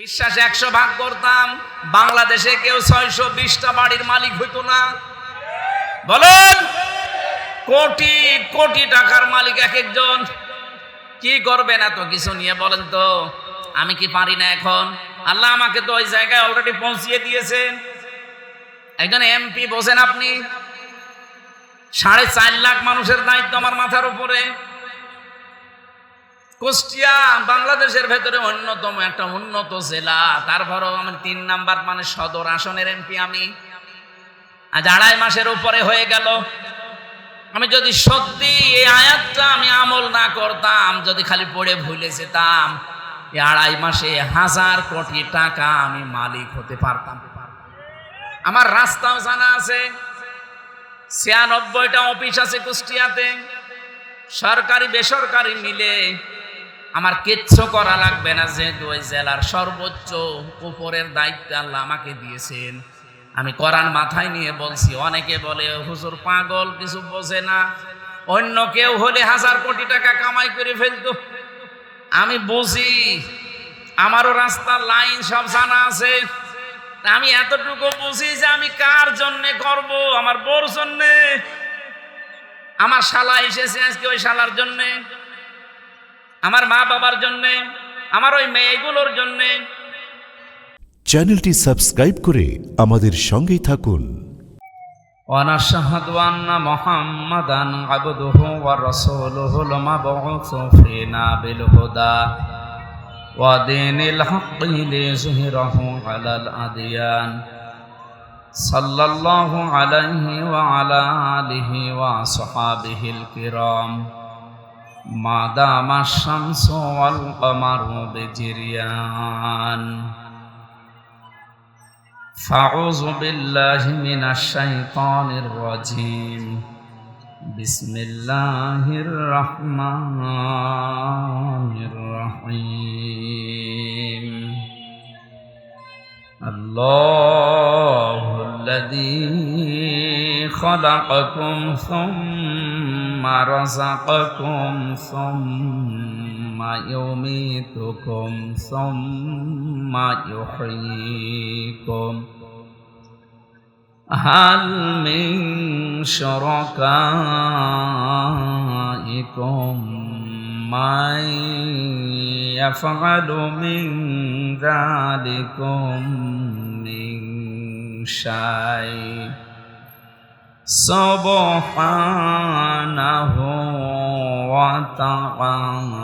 বিশ্বাস 100 ভাগ করতাম, বাংলাদেশে কেউ 620টা বাড়ির মালিক হইতো না। বলেন, কোটি কোটি টাকার মালিক এক একজন। কি করবেন এত কিছু নিয়ে বলেন তো? আমি কি পারি না এখন? আল্লাহ আমাকে তো ওই জায়গায় অলরেডি পৌঁছিয়ে দিয়েছেন। একজন এমপি বসেন আপনি, 4.5 লাখ মানুষের দায়িত্ব আমার মাথার উপরে। কুষ্টিয়া বাংলাদেশের ভেতরে অন্যতম একটা উন্নত জেলা, তারপরেও আমার 3 নাম্বার মানে সদর আসনের এমপি আমি। আজ 2.5 মাসের উপরে হয়ে গেল। আমি যদি সত্যি এই আয়াতটা আমি আমল না করতাম, যদি খালি পড়ে ভুলে যেতাম, এই 2.5 মাসে 1000 কোটি টাকা আমি মালিক হতে পারতাম। আমার রাস্তাও জানা আছে, 96টা অফিস আছে কুষ্টিয়াতে, সরকারি বেসরকারি মিলে। আমার কিচ্ছু করা লাগবে না, যেহেতু ওই জেলার সর্বোচ্চ উপরের দায়িত্ব আল্লাহ আমাকে দিয়েছেন। আমি কোরআন মাথায় নিয়ে বলছি। অনেকে বলে হুজুর পাগল, কিছু বোঝে না। অন্য কেউ হলে 1000 কোটি টাকা কামাই করে ফেলতো। আমি বুঝি, আমারও রাস্তার লাইন সব জানা আছে। আমি এতটুকু বুঝি যে আমি কার জন্য করব। আমার বোর জন্য, আমার শালা এসেছে আজকে ওই শালার জন্য, আমার মা বাবার জন্য, আমার ওই মেয়েগুলোর জন্য। চ্যানেলটি সাবস্ক্রাইব করে আমাদের সঙ্গেই থাকুন। ওয়ানাশহাদু আন্না মুহাম্মাদান আবদুহু ওয়া রাসূলুহুল মাবউসু ফিনা বিল হুদা ওয়া দীনিল হাক্কি লিযুহিরাহু আলাল আদিয়ান সাল্লাল্লাহু আলাইহি ওয়া আলা আলিহি ওয়া আসহাবিহিল কিরাম মা দামা শামসু ওয়াল কমারু বিজিরিয়ান। فأعوذ بالله من الشيطان الرجيم. بسم الله الرحمن الرحيم. الله الذي خلقكم ثم رزقكم ثم يميتكم ثم يحييكم. هل من شركائكم من يفعل من ذلكم من شيء؟ سبحانه وتعالى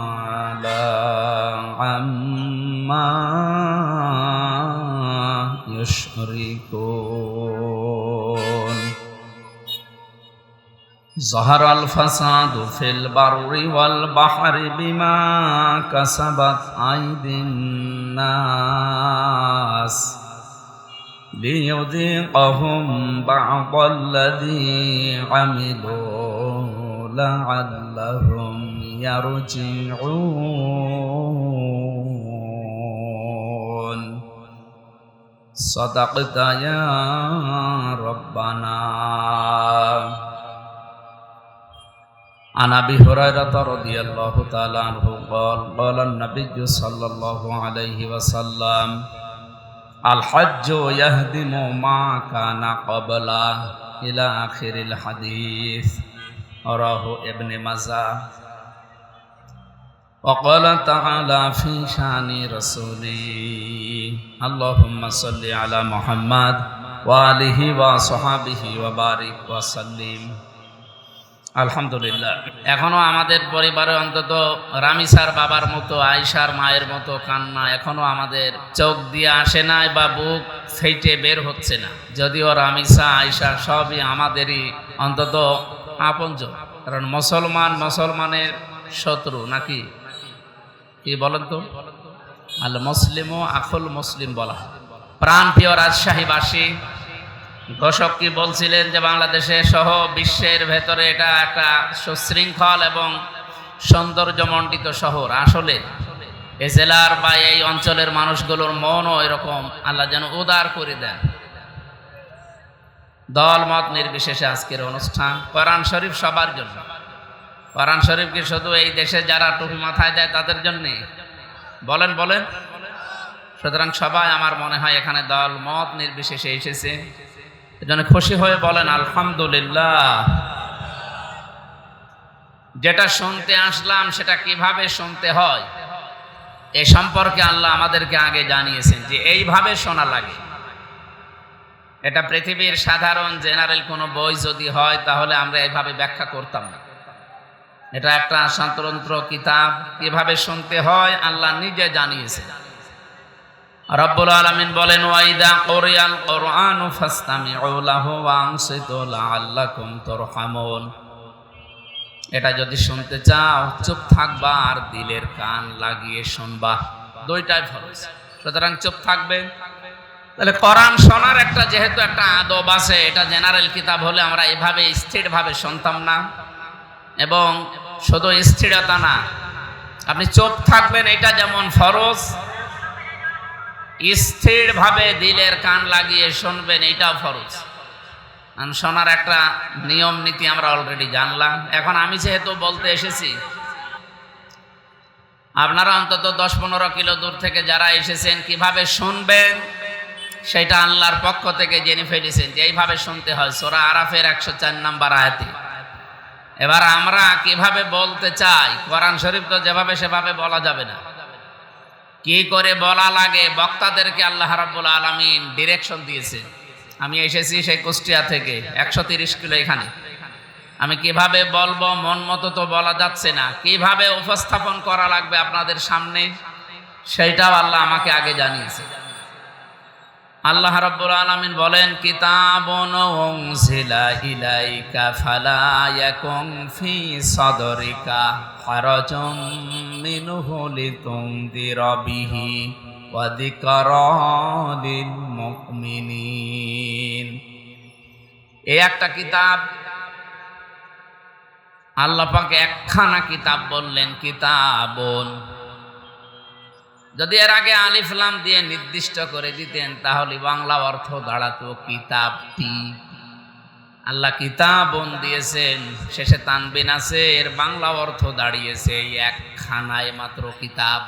عما يشركون. ظهر الفساد في البر والبحر بما كسبت أيدي الناس ليذيقهم بعض الذي عملوا لعلهم يرجعون. صدقت يا ربنا. عن أبي هريرة رضي الله تعالى عنه قال قال النبي صلى الله عليه وسلم الحج يهدم ما كان قبله إلى آخر الحديث. رواه ابن ماجه. وقال تعالى في شان رسوله اللهم صل على محمد وآله وصحبه وبارك وسلم. আলহামদুলিল্লাহ, এখনো আমাদের পরিবারে অন্তত রামিসার বাবার মতো, আয়েশার মায়ের মতো কান্না এখনো আমাদের চোখ দিয়ে আসে নাই বা বুক ফেটে বের হচ্ছে না। যদিও রামিসা, আয়েশা সবই আমাদেরই অন্তত আপনজন, কারণ মুসলমানের শত্রু নাকি? কি বলেন তো? আল মুসলিমু আখুল মুসলিম বলা। প্রাণপ্রিয় রাজশাহীবাসী, দর্শক কি বলছিলেন যে বাংলাদেশে সহ বিশ্বের ভেতরে এটা একটা সুশৃঙ্খল এবং সৌন্দর্যমণ্ডিত শহর। আসলে এই জেলার বা এই অঞ্চলের মানুষগুলোর মনও এরকম আল্লাহ যেন উদার করে দেন। দল মত নির্বিশেষে আজকের অনুষ্ঠান কোরআন শরীফ সবার জন্য। কোরআন শরীফ কি শুধু এই দেশে যারা টুপি মাথায় দেয় তাদের জন্যে? বলেন বলেন, সুতরাং সবাই আমার মনে হয় এখানে দল মত নির্বিশেষে এসেছে, এজন্য খুশি হয়ে বলেন আলহামদুলিল্লাহ। যেটা শুনতে আসলাম সেটা কিভাবে শুনতে হয় এ সম্পর্কে আল্লাহ আমাদেরকে আগে জানিয়েছেন যে এইভাবে শোনা লাগে। এটা পৃথিবীর সাধারণ জেনারেল কোনো বই যদি হয় তাহলে আমরা এইভাবে ব্যাখ্যা করতাম না। এটা একটা স্বতন্ত্র কিতাব, কিভাবে শুনতে হয় আল্লাহ নিজে জানিয়েছেন। রব্বুল আলামিন বলেন ওয়াইদা কুরিয়াল কুরআনু ফাসতামিউ লাহু ওয়া আনসিতু লাআল্লাকুম তুরহামুন। এটা যদি শুনতে চাও চুপ থাকবা আর দিলের কান লাগিয়ে শুনবা, দুইটাই ফরজ। সুতরাং চুপ থাকবে। তাহলে কোরআন শোনার একটা যেহেতু একটা আদব আছে, এটা জেনারেল কিতাব হলে আমরা এভাবে স্থিরভাবে শুনতাম না। এবং শুধু স্থিরতা না, আপনি চুপ থাকবেন এটা যেমন ফরজ, স্থিরভাবে দিলের কান লাগিয়ে শুনবেন এটাও ফরজ। শোনার একটা নিয়ম নীতি আমরা অলরেডি জানলাম। এখন আমি যেহেতু বলতে এসেছি, আপনারা অন্তত 10-15 কিলো দূর থেকে যারা এসেছেন কিভাবে শুনবেন সেটা আল্লাহর পক্ষ থেকে জেনে ফেলেছেন যে এইভাবে শুনতে হয় সূরা আরাফের 104 নম্বর আয়াতে। এবার আমরা কিভাবে বলতে চাই, কোরআন শরীফ তো যেভাবে সেভাবে বলা যাবে না, কি করে বলা লাগে বক্তাদেরকে আল্লাহ রাব্বুল আলামিন ডিরেকশন দিয়েছে। আমি এসেছি সেই কুষ্টিয়া থেকে 130 কিলো এখানে, আমি কিভাবে বলবো মন মতো তো বলা যাচ্ছে না, কিভাবে উপস্থাপন করা লাগবে আপনাদের সামনে সেইটাও আল্লাহ আমাকে আগে জানিয়েছে। আল্লাহ রাব্বুল আলামিন বলেন কিতাবুন উনজিলা ইলাইকা ফালা ইয়াকুন ফি সাদরিকা হারাজুম মিনহু লিতুনদিরা বিহি ওয়া যিকরা লিল মুমিনিন। এই একটা কিতাব, আল্লাহ পাক একখানা কিতাব বললেন কিতাবুন। যদি এর আগে আলিফ লাম দিয়ে নির্দিষ্ট করে দিতেন তাহলে বাংলা অর্থ দাঁড়াতো কিতাবটি। আল্লাহ কিতাবুন দিয়েছেন, শেষে তানবিন আছে, এর বাংলা অর্থ দাঁড়িয়েছে এই একখানায় মাত্র কিতাব।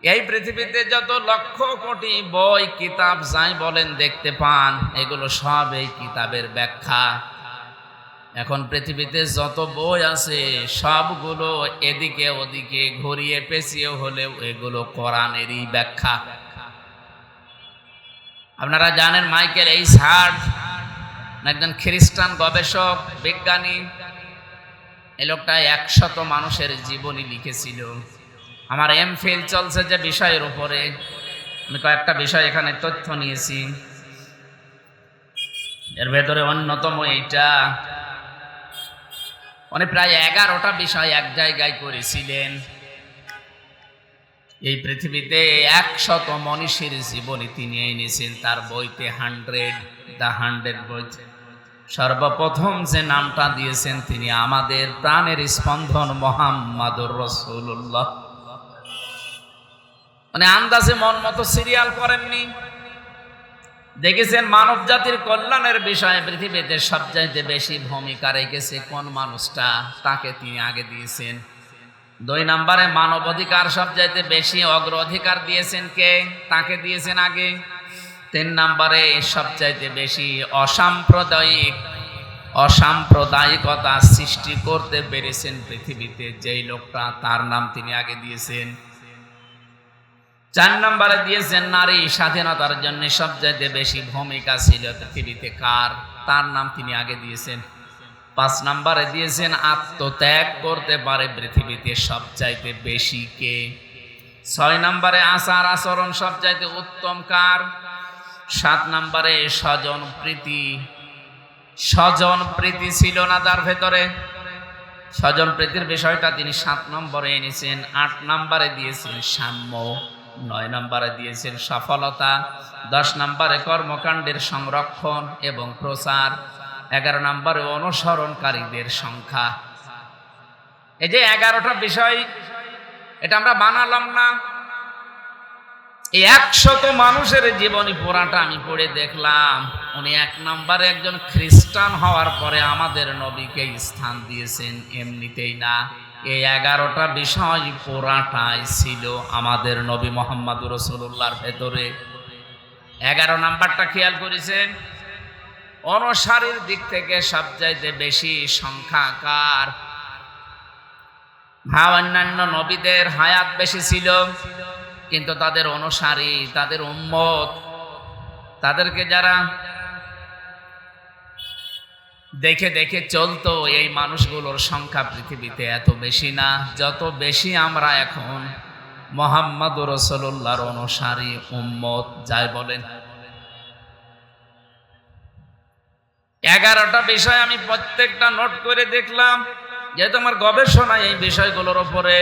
এই পৃথিবীতে যত লক্ষ কোটি বই কিতাব যাই বলেন দেখতে পান, এগুলো সব এই কিতাবের ব্যাখ্যা। এখন পৃথিবীতে যত বই আছে সবগুলো এদিকে ওদিকে ঘুরিয়ে পেঁচিয়ে হলেও এগুলো কোরআনেরই ব্যাখ্যা। আপনারা জানেন মাইকেল এইচ হার্ট একজন খ্রিস্টান গবেষক বিজ্ঞানী, এই লোকটা 100 মানুষের জীবনী লিখেছিল। আমার এমফিল চলছে যে বিষয়ের উপরে, আমি কয়েকটা বিষয় এখানে তথ্য নিয়েছি, এর ভেতরে অন্যতম এইটা। উনি প্রায় 11টা বিষয় এক জায়গায় করেছিলেন। এই পৃথিবীতে 100 মনীষীর জীবনী তিনি এনেছেন তার বইতে 100 বইতে। সর্বপ্রথম যে নামটা দিয়েছেন তিনি আমাদের প্রাণের স্পন্দন মুহাম্মাদুর রাসূলুল্লাহ। মানে আন্দাজে মন মতো সিরিয়াল করেননি, দেখেছেন মানব জাতির কল্যাণের বিষয়ে পৃথিবীতে সবচাইতে বেশি ভূমিকা রেখেছে কোন মানুষটা, তাকে তিনি আগে দিয়েছেন। 2 নম্বরে মানবাধিকার সবচাইতে বেশি অগ্রাধিকার দিয়েছেন কে, তাকে দিয়েছেন আগে। 3 নম্বরে সবচাইতে বেশি অসাম্প্রদায়িকতা সৃষ্টি করতে পেরেছেন পৃথিবীতে যেই লোকটা, তার নাম তিনি আগে দিয়েছেন। 4 নম্বরে দিয়েছেন নারী স্বাধীনতার জন্য সবচাইতে বেশি ভূমিকা ছিল পৃথিবীতে কার, তার নাম তিনি আগে দিয়েছেন। 5 নম্বরে দিয়েছেন আত্মত্যাগ করতে পারে পৃথিবীতে সবচাইতে বেশি কে। 6 নম্বরে আচার আচরণ সবচাইতে উত্তম কার। 7 নম্বরে স্বজন প্রীতি ছিল না তার ভেতরে, স্বজন প্রীতির বিষয়টা তিনি 7 নম্বরে এনেছেন। 8 নম্বরে দিয়েছেন সাম্য। 9 নম্বরে দিয়েছেন সফলতা। 10 নম্বরে কর্মকাণ্ডের সংরক্ষণ এবং প্রচার। 11 নম্বরে অনুসরণকারীদের সংখ্যা। এই যে 11টা বিষয়, এটা আমরা বানালাম না, এই 100 মানুষের জীবনী পুরাটা আমি পড়ে দেখলাম। উনি 1 নম্বরে একজন খ্রিস্টান হওয়ার পরে আমাদের নবীকে স্থান দিয়েছেন, এমনিতেই না। এই 11টা বিষয় পুরাটাই ছিল আমাদের নবী মুহাম্মদ রাসূলুল্লাহর ভেতরে। 11 নাম্বারটা খেয়াল করেছেন? অনুসারীর দিক থেকে সবচাইতে বেশি সংখ্যা কার? হ্যাঁ, অন্যান্য নবীদের হায়াত বেশি ছিল, কিন্তু তাদের অনুসারী, তাদের উম্মত, তাদেরকে যারা দেখে দেখে চলতো, এই মানুষগুলোর সংখ্যা পৃথিবীতে এত বেশি না যত বেশি আমরা এখন মুহাম্মদুর রাসূলুল্লাহর অনুসারী উম্মত। যাই বলেন, 11টা বিষয় আমি প্রত্যেকটা নোট করে দেখলাম, যেহেতু আমার গবেষণায় এই বিষয়গুলোর উপরে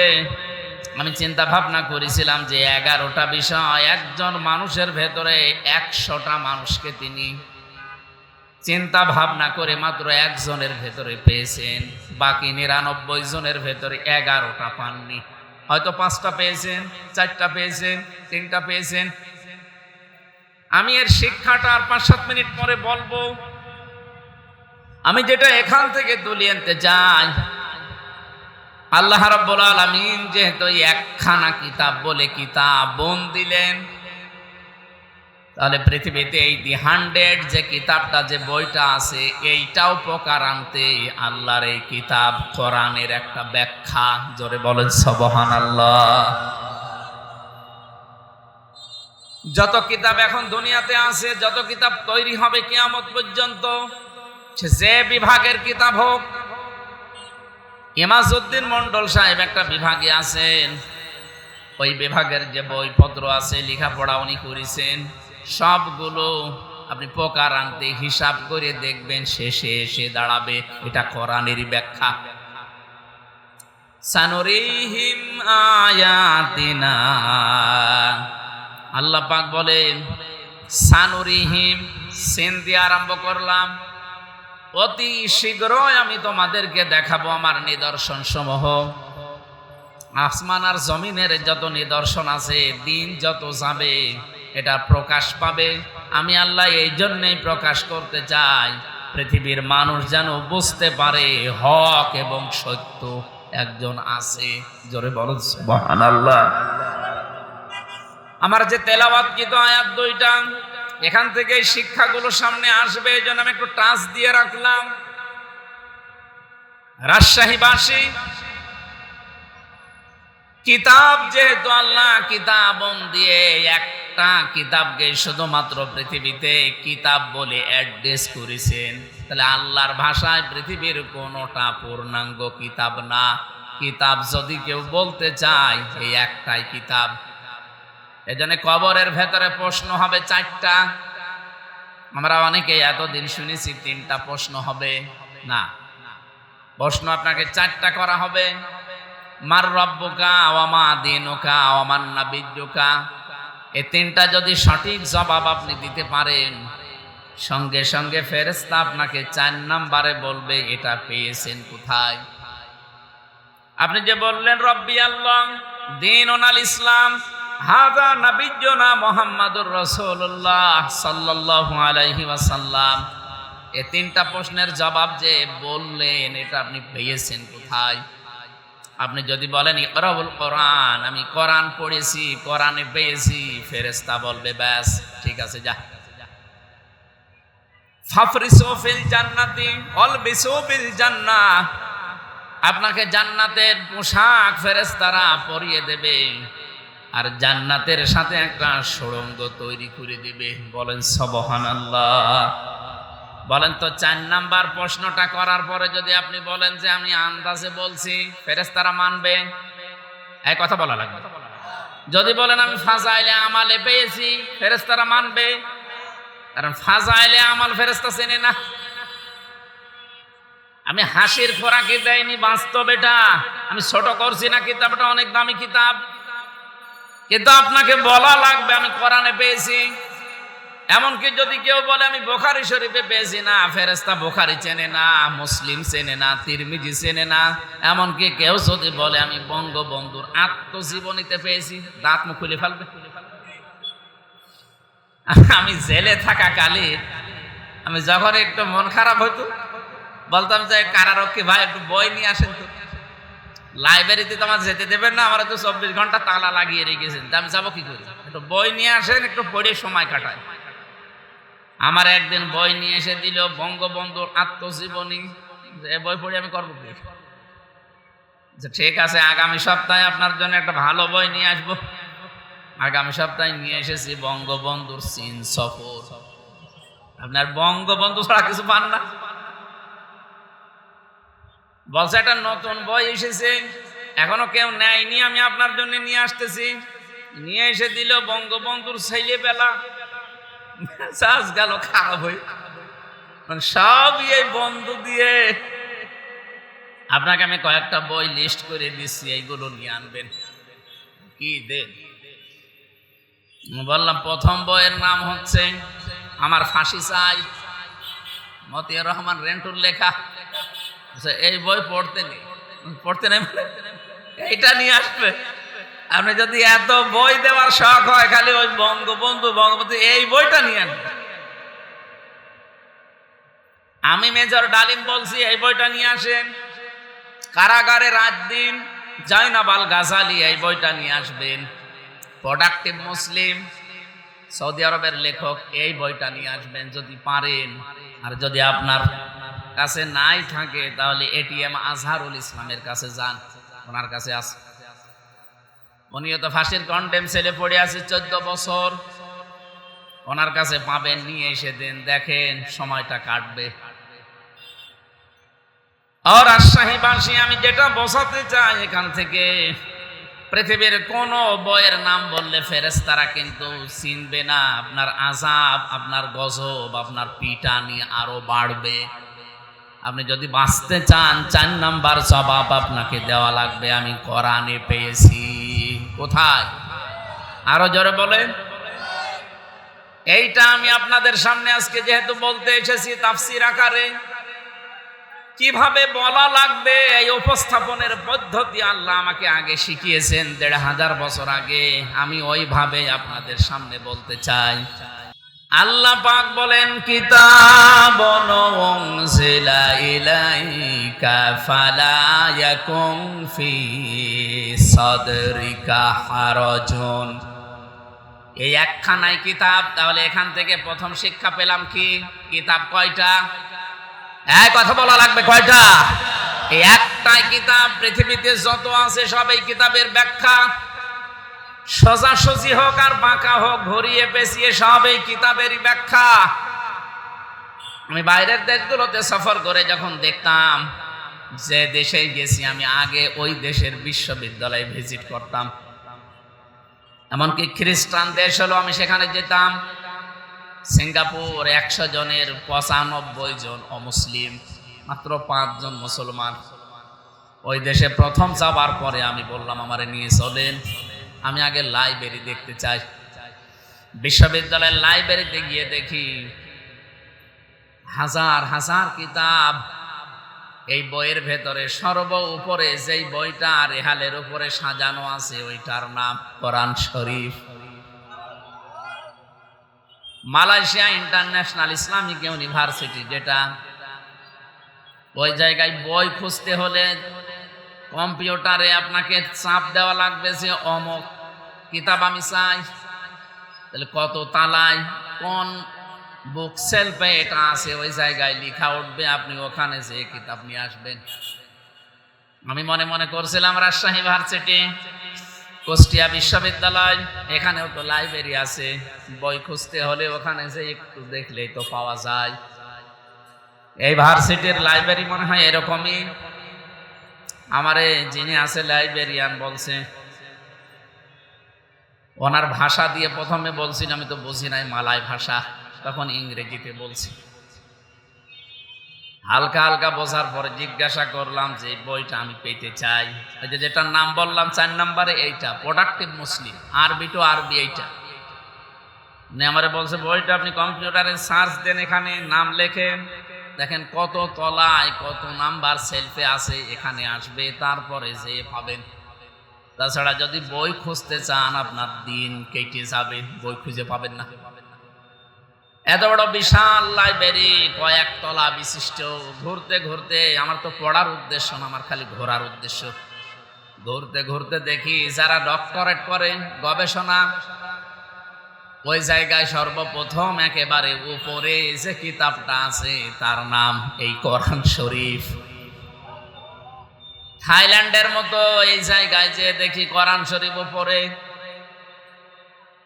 আমি চিন্তা ভাবনা করেছিলাম যে 11টা বিষয় একজন মানুষের ভেতরে 100টা মানুষকে তিনি চিন্তা ভাবনা করে মাত্র একজনের ভেতরে পেয়েছেন, বাকি 99 জনের ভেতরে 11টা পাননি। হয়তো 5টা পেয়েছেন, 4টা পেয়েছেন, 3টা পেয়েছেন। আমি এর শিক্ষাটা আর 5-7 মিনিট পরে বলবো। আমি যেটা এখান থেকে তুলে আনতে চাই, আল্লাহ রাব্বুল আলামিন যেহেতু একখানা কিতাব বলে কিতাব দিলেন, তাহলে পৃথিবীতে এই দি 100 যে কিতাবটা, যে বইটা আছে, এইটাও প্রকার আনতে আল্লাহর এই কিতাব কোরআনের একটা ব্যাখ্যা। জোরে বলেন সুবহানাল্লাহ। যত কিতাব এখন দুনিয়াতে আছে, যত কিতাব তৈরি হবে কিয়ামত পর্যন্ত, যে বিভাগের কিতাব হোক, ইমাজউদ্দিন মন্ডল সাহেব একটা বিভাগে আছেন, ওই বিভাগের যে বইপত্র আছে, লেখাপড়া উনি করেছেন, সবগুলো আপনি প্রকার আনতে হিসাব করে দেখবেন, শেষে এসে দাঁড়াবে এটা কোরআনেরই ব্যাখ্যা। সানুরিহিম আয়াতিনা, আল্লাহ পাক বলেন সানুরিহিম, সিন দিয়ে আরম্ভ করলাম, অতি শীঘ্রই আমি তোমাদেরকে দেখাবো আমার নিদর্শন সমূহ। আসমান আর জমিনের যত নিদর্শন আছে, দিন যত যাবে এটা প্রকাশ পাবে। আমি আল্লাহ এই জন্যই প্রকাশ করতে চাই, পৃথিবীর মানুষ যেন বুঝতে পারে হক এবং সত্য একজন আছে। জোরে বলো সুবহানাল্লাহ। আমার যে তেলাওয়াতকৃত আয়াত 2টা, এখান থেকে শিক্ষাগুলো সামনে আসবে, এই জন্য আমি একটু টাচ দিয়ে রাখলাম। রাজশাহীবাসী, কিতাব যেহেতু আল্লাহ কিতাব দিয়ে একটা কিতাবকে শুধুমাত্র পৃথিবীতে কিতাব বলে অ্যাড্রেস করেছেন, তাহলে আল্লাহর ভাষায় পৃথিবীর কোনোটা পূর্ণাঙ্গ কিতাব না। কিতাব যদি কেউ বলতে চায়, এই একটাই কিতাব। এজন্য কবরের ভেতরে প্রশ্ন হবে 4টা। আমরা অনেকে এতদিন শুনেছি 3টা প্রশ্ন হবে, না, প্রশ্ন আপনাকে 4টা করা হবে। মার রব্বুকা ওয়া মা দীনুকা ওয়া মান নাবিয়্যুকা, এই 3টা যদি সঠিক জবাব আপনি দিতে পারেন, সঙ্গে সঙ্গে ফেরেশতা আপনাকে 4 নম্বরে বলবে এটা পেয়েছেন কোথায়। আপনি যে বললেন রব্বি আল্লাহ, দীনুনাল ইসলাম, হাযা নাবিয়্যুনা মুহাম্মাদুর রাসূলুল্লাহ সাল্লাল্লাহু আলাইহি ওয়াসাল্লাম, এই 3টা প্রশ্নের জবাব যে বললেন এটা আপনি পেয়েছেন কোথায়। আপনি যদি বলেন ইকরাউল কোরআন, আমি কোরআন পড়েছি, কোরআনে পেয়েছি, ফেরেশতা বলবে ব্যাস ঠিক আছে, যা। ফাফরিসু ফিল জান্নাতি অলবিসু বিল জান্নাহ, আপনাকে জান্নাতের পোশাক ফেরেশতারা পরিয়ে দেবে, আর জান্নাতের সাথে একটা সুড়ঙ্গ তৈরি করে দিবে। বলেন সুবহানাল্লাহ। বলেন তো 4 নাম্বার প্রশ্নটা করার পরে যদি আপনি বলেন যে আমি আন্দাজে বলছি, ফেরেশতারা মানবে? এই কথা বলা লাগবে। যদি বলেন আমি ফাজাইলে আমালে পেয়েছি, ফেরেশতারা মানবে? কারণ ফাজাইলে আমাল ফেরেশতা চেনে না। আমি হাসির খোরাকি দেয়নি, বাস্তব এটা। আমি ছোট করছি না কিতাবটা, অনেক দামি কিতাব, কিন্তু আপনাকে বলা লাগবে আমি কোরআনে পেয়েছি। এমনকি যদি কেউ বলে আমি বুখারী শরীফে পেয়েছি, না, ফেরেশতা বুখারী চেনে না, মুসলিম চেনে না, তিরমিজি চেনে না। এমনকি কেউ যদি বলে আমি বঙ্গবন্ধুর আত্মজীবনীতে পেয়েছি, দাঁত মুখ খুলে ফেলবে। আমি জেলে থাকা কালে আমি যখন একটু মন খারাপ হতো, বলতাম যে কারারক্ষী ভাই একটু বই নিয়ে আসেন তো। লাইব্রেরিতে তো আমার যেতে দেবেন না, আমরা তো 24 ঘন্টা তালা লাগিয়ে রেখেছেন, তা আমি যাবো কি করে? একটু বই নিয়ে আসেন, একটু পড়ে সময় কাটায়। আমার একদিন বই নিয়ে এসে দিল বঙ্গবন্ধুর আত্মজীবনী, এ বই পড়ে আমি করবো কি? ঠিক আছে, আগামী সপ্তাহে আপনার জন্য একটা ভালো বই নিয়ে আসবো। আগামী সপ্তাহে নিয়ে এসেছি বঙ্গবন্ধুর চীন সফর। আপনার বঙ্গবন্ধু ছাড়া কিছু পান না? বলছে একটা নতুন বই এসেছে, এখনো কেউ নেয়নি, আমি আপনার জন্য নিয়ে আসতেছি। নিয়ে এসে দিল বঙ্গবন্ধুর ছেলেবেলা। চাষ গেল খারাপ হয়ে, সব এই বন্ধু দিয়ে। আপনাকে আমি কয়েকটা বই লিস্ট করে দিচ্ছি, এইগুলো নিয়ে আনবেন। কি দেন? বললাম প্রথম বইয়ের নাম হচ্ছে আমার ফাঁসি চাই, মতিয়ার রহমান রেন্টুর লেখা। এই বই পড়তে নেই এইটা নিয়ে আসবে। আপনি যদি এত বই দেওয়ার শখ হয়, খালি ওই বঙ্গবন্ধু এই বইটা নিয়ে আনবে। আমি মেজর ডালিম বলছি এই বইটা নিয়ে আসেন। কারাগারে রাত দিন জয়নাবাল গাজালি, এই বইটা নিয়ে আসবেন। প্রোডাক্টিভ মুসলিম, সৌদি আরবের লেখক, এই বইটা নিয়ে আসবেন যদি পারেন। আর যদি আপনার কাছে নাই থাকে তাহলে এটিএম আজহারুল ইসলামের কাছে যান, ওনার কাছে আছে। উনিও তো ফাঁসির কন্ডেম ছেলে পড়ে আছে 14 বছর, ওনার কাছে পাবেন, নিয়ে এসে দেন, দেখেন সময়টা কাটবে। আর রাজশাহীবাসী, আমি যেটা বোঝাতে চাই এখান থেকে, পৃথিবীর কোন বইয়ের নাম বললে ফেরেশতারা কিন্তু চিনবে না। আপনার আযাব, আপনার গজব, আপনার পিটানি আরো বাড়বে। আপনি যদি বাঁচতে চান, 4 নাম্বার জবাব আপনাকে দেওয়া লাগবে, আমি কোরআনে পেয়েছি। কোথায়? আরো জোরে বলেন। এইটা আমি আপনাদের সামনে আজকে যেহেতু বলতে এসেছি তাফসীর আকারে, কিভাবে বলা লাগবে এই উপস্থাপনের পদ্ধতি আল্লাহ আমাকে আগে শিখিয়েছেন 1500 বছর আগে। আমি ওইভাবে আপনাদের সামনে বলতে চাই। আল্লাহ পাক বলেন, কিতাবুন উনজিলা ইলাইকা ফালা ইয়াকুম ফি সাদরিকা হারাজুন। এই একখানাই কিতাব। তাহলে এখান থেকে প্রথম শিক্ষা পেলাম কি? কিতাব কয়টা? কথা বলা লাগবে, কয়টা? এই একটাই কিতাব। পৃথিবীতে যত আছে সব এই কিতাবের ব্যাখ্যা। সোজাসুজি হোক আর বাঁকা হোক, ঘুরিয়ে পেঁচিয়ে সব এই কিতাবেরই ব্যাখ্যা। আমি বাইরের দেশগুলোতে সফর করে যখন দেখতাম, যে দেশে গেছি আমি আগে ওই দেশের বিশ্ববিদ্যালয়ে ভিজিট করতাম। এমনকি খ্রিস্টান দেশ হলো, আমি সেখানে যেতাম। সিঙ্গাপুর 100 জনের 95 জন অমুসলিম, মাত্র 5 জন মুসলমান। ওই দেশে প্রথম যাবার পরে আমি বললাম, আমারে নিয়ে চলেন, আমি আগে লাইব্রেরি দেখতে চাই। বিশ্ববিদ্যালয়ের লাইব্রেরিতে গিয়ে দেখি হাজার হাজার কিতাব। এই বইয়ের ভেতরে সর্ব উপরে যেই বইটা রেহালের উপরে সাজানো আছে, ওইটার নাম কোরআন শরীফ। মালয়েশিয়া ইন্টারন্যাশনাল ইসলামিক ইউনিভার্সিটি, যেটা ওই জায়গায় বই খুঁজতে হলে কম্পিউটারে আপনাকে চাপ দেওয়া লাগবে যে অমুক কিতাব আমি চাই। তাহলে কত তালায় কোন বুক সেলফে এটা আছে, ওই জায়গায় লেখা উঠবে, আপনি ওখানে যে কিতাব নিয়ে আসবেন। আমি মনে মনে করছিলাম রাজশাহী ইউনিভার্সিটি, কুষ্টিয়া বিশ্ববিদ্যালয়, এখানেও তো লাইব্রেরি আছে, বই খুঁজতে হলে ওখানে যে একটু দেখলেই তো পাওয়া যায়। এই ভার্সিটির লাইব্রেরি মনে হয় এরকমই। আমারে যিনি আছে লাইব্রেরিয়ান বলছে, ওনার ভাষা দিয়ে প্রথমে বলছি, আমি তো বুঝি নাই মালয় ভাষা, তখন ইংরেজিতে বলছি। হালকা হালকা বোঝার পরে জিজ্ঞাসা করলাম যে বইটা আমি পেতে চাই। ওই যে যেটার নাম বললাম 4 নম্বরে, এইটা প্রোডাক্টিভ মুসলিম, আরবি টু আরবি। এইটা আমারে বলছে বইটা আপনি কম্পিউটারে সার্চ দেন, এখানে নাম লেখেন, দেখেন কত তলায় কত নাম্বার সেলফে আছে, এখানে আসবে, তারপরে যে পাবেন। তাছাড়া যদি বই খুঁজতে চান আপনার দিন কেটে যাবে, বই খুঁজে পাবেন না। এত বড় বিশাল লাইব্রেরি, কয়েক তলা বিশিষ্ট, ঘুরতে ঘুরতে, আমার তো পড়ার উদ্দেশ্য না, আমার খালি ঘোরার উদ্দেশ্য। ঘুরতে ঘুরতে দেখি যারা ডক্টরেট করে গবেষণা, ওই জায়গায় সর্বপ্রথম একেবারে উপরে যে কিতাবটা আছে তার নাম এই কোরআন শরীফ। থাইল্যান্ডের মতো এই জায়গায় যে দেখি কোরআন শরীফ উপরে,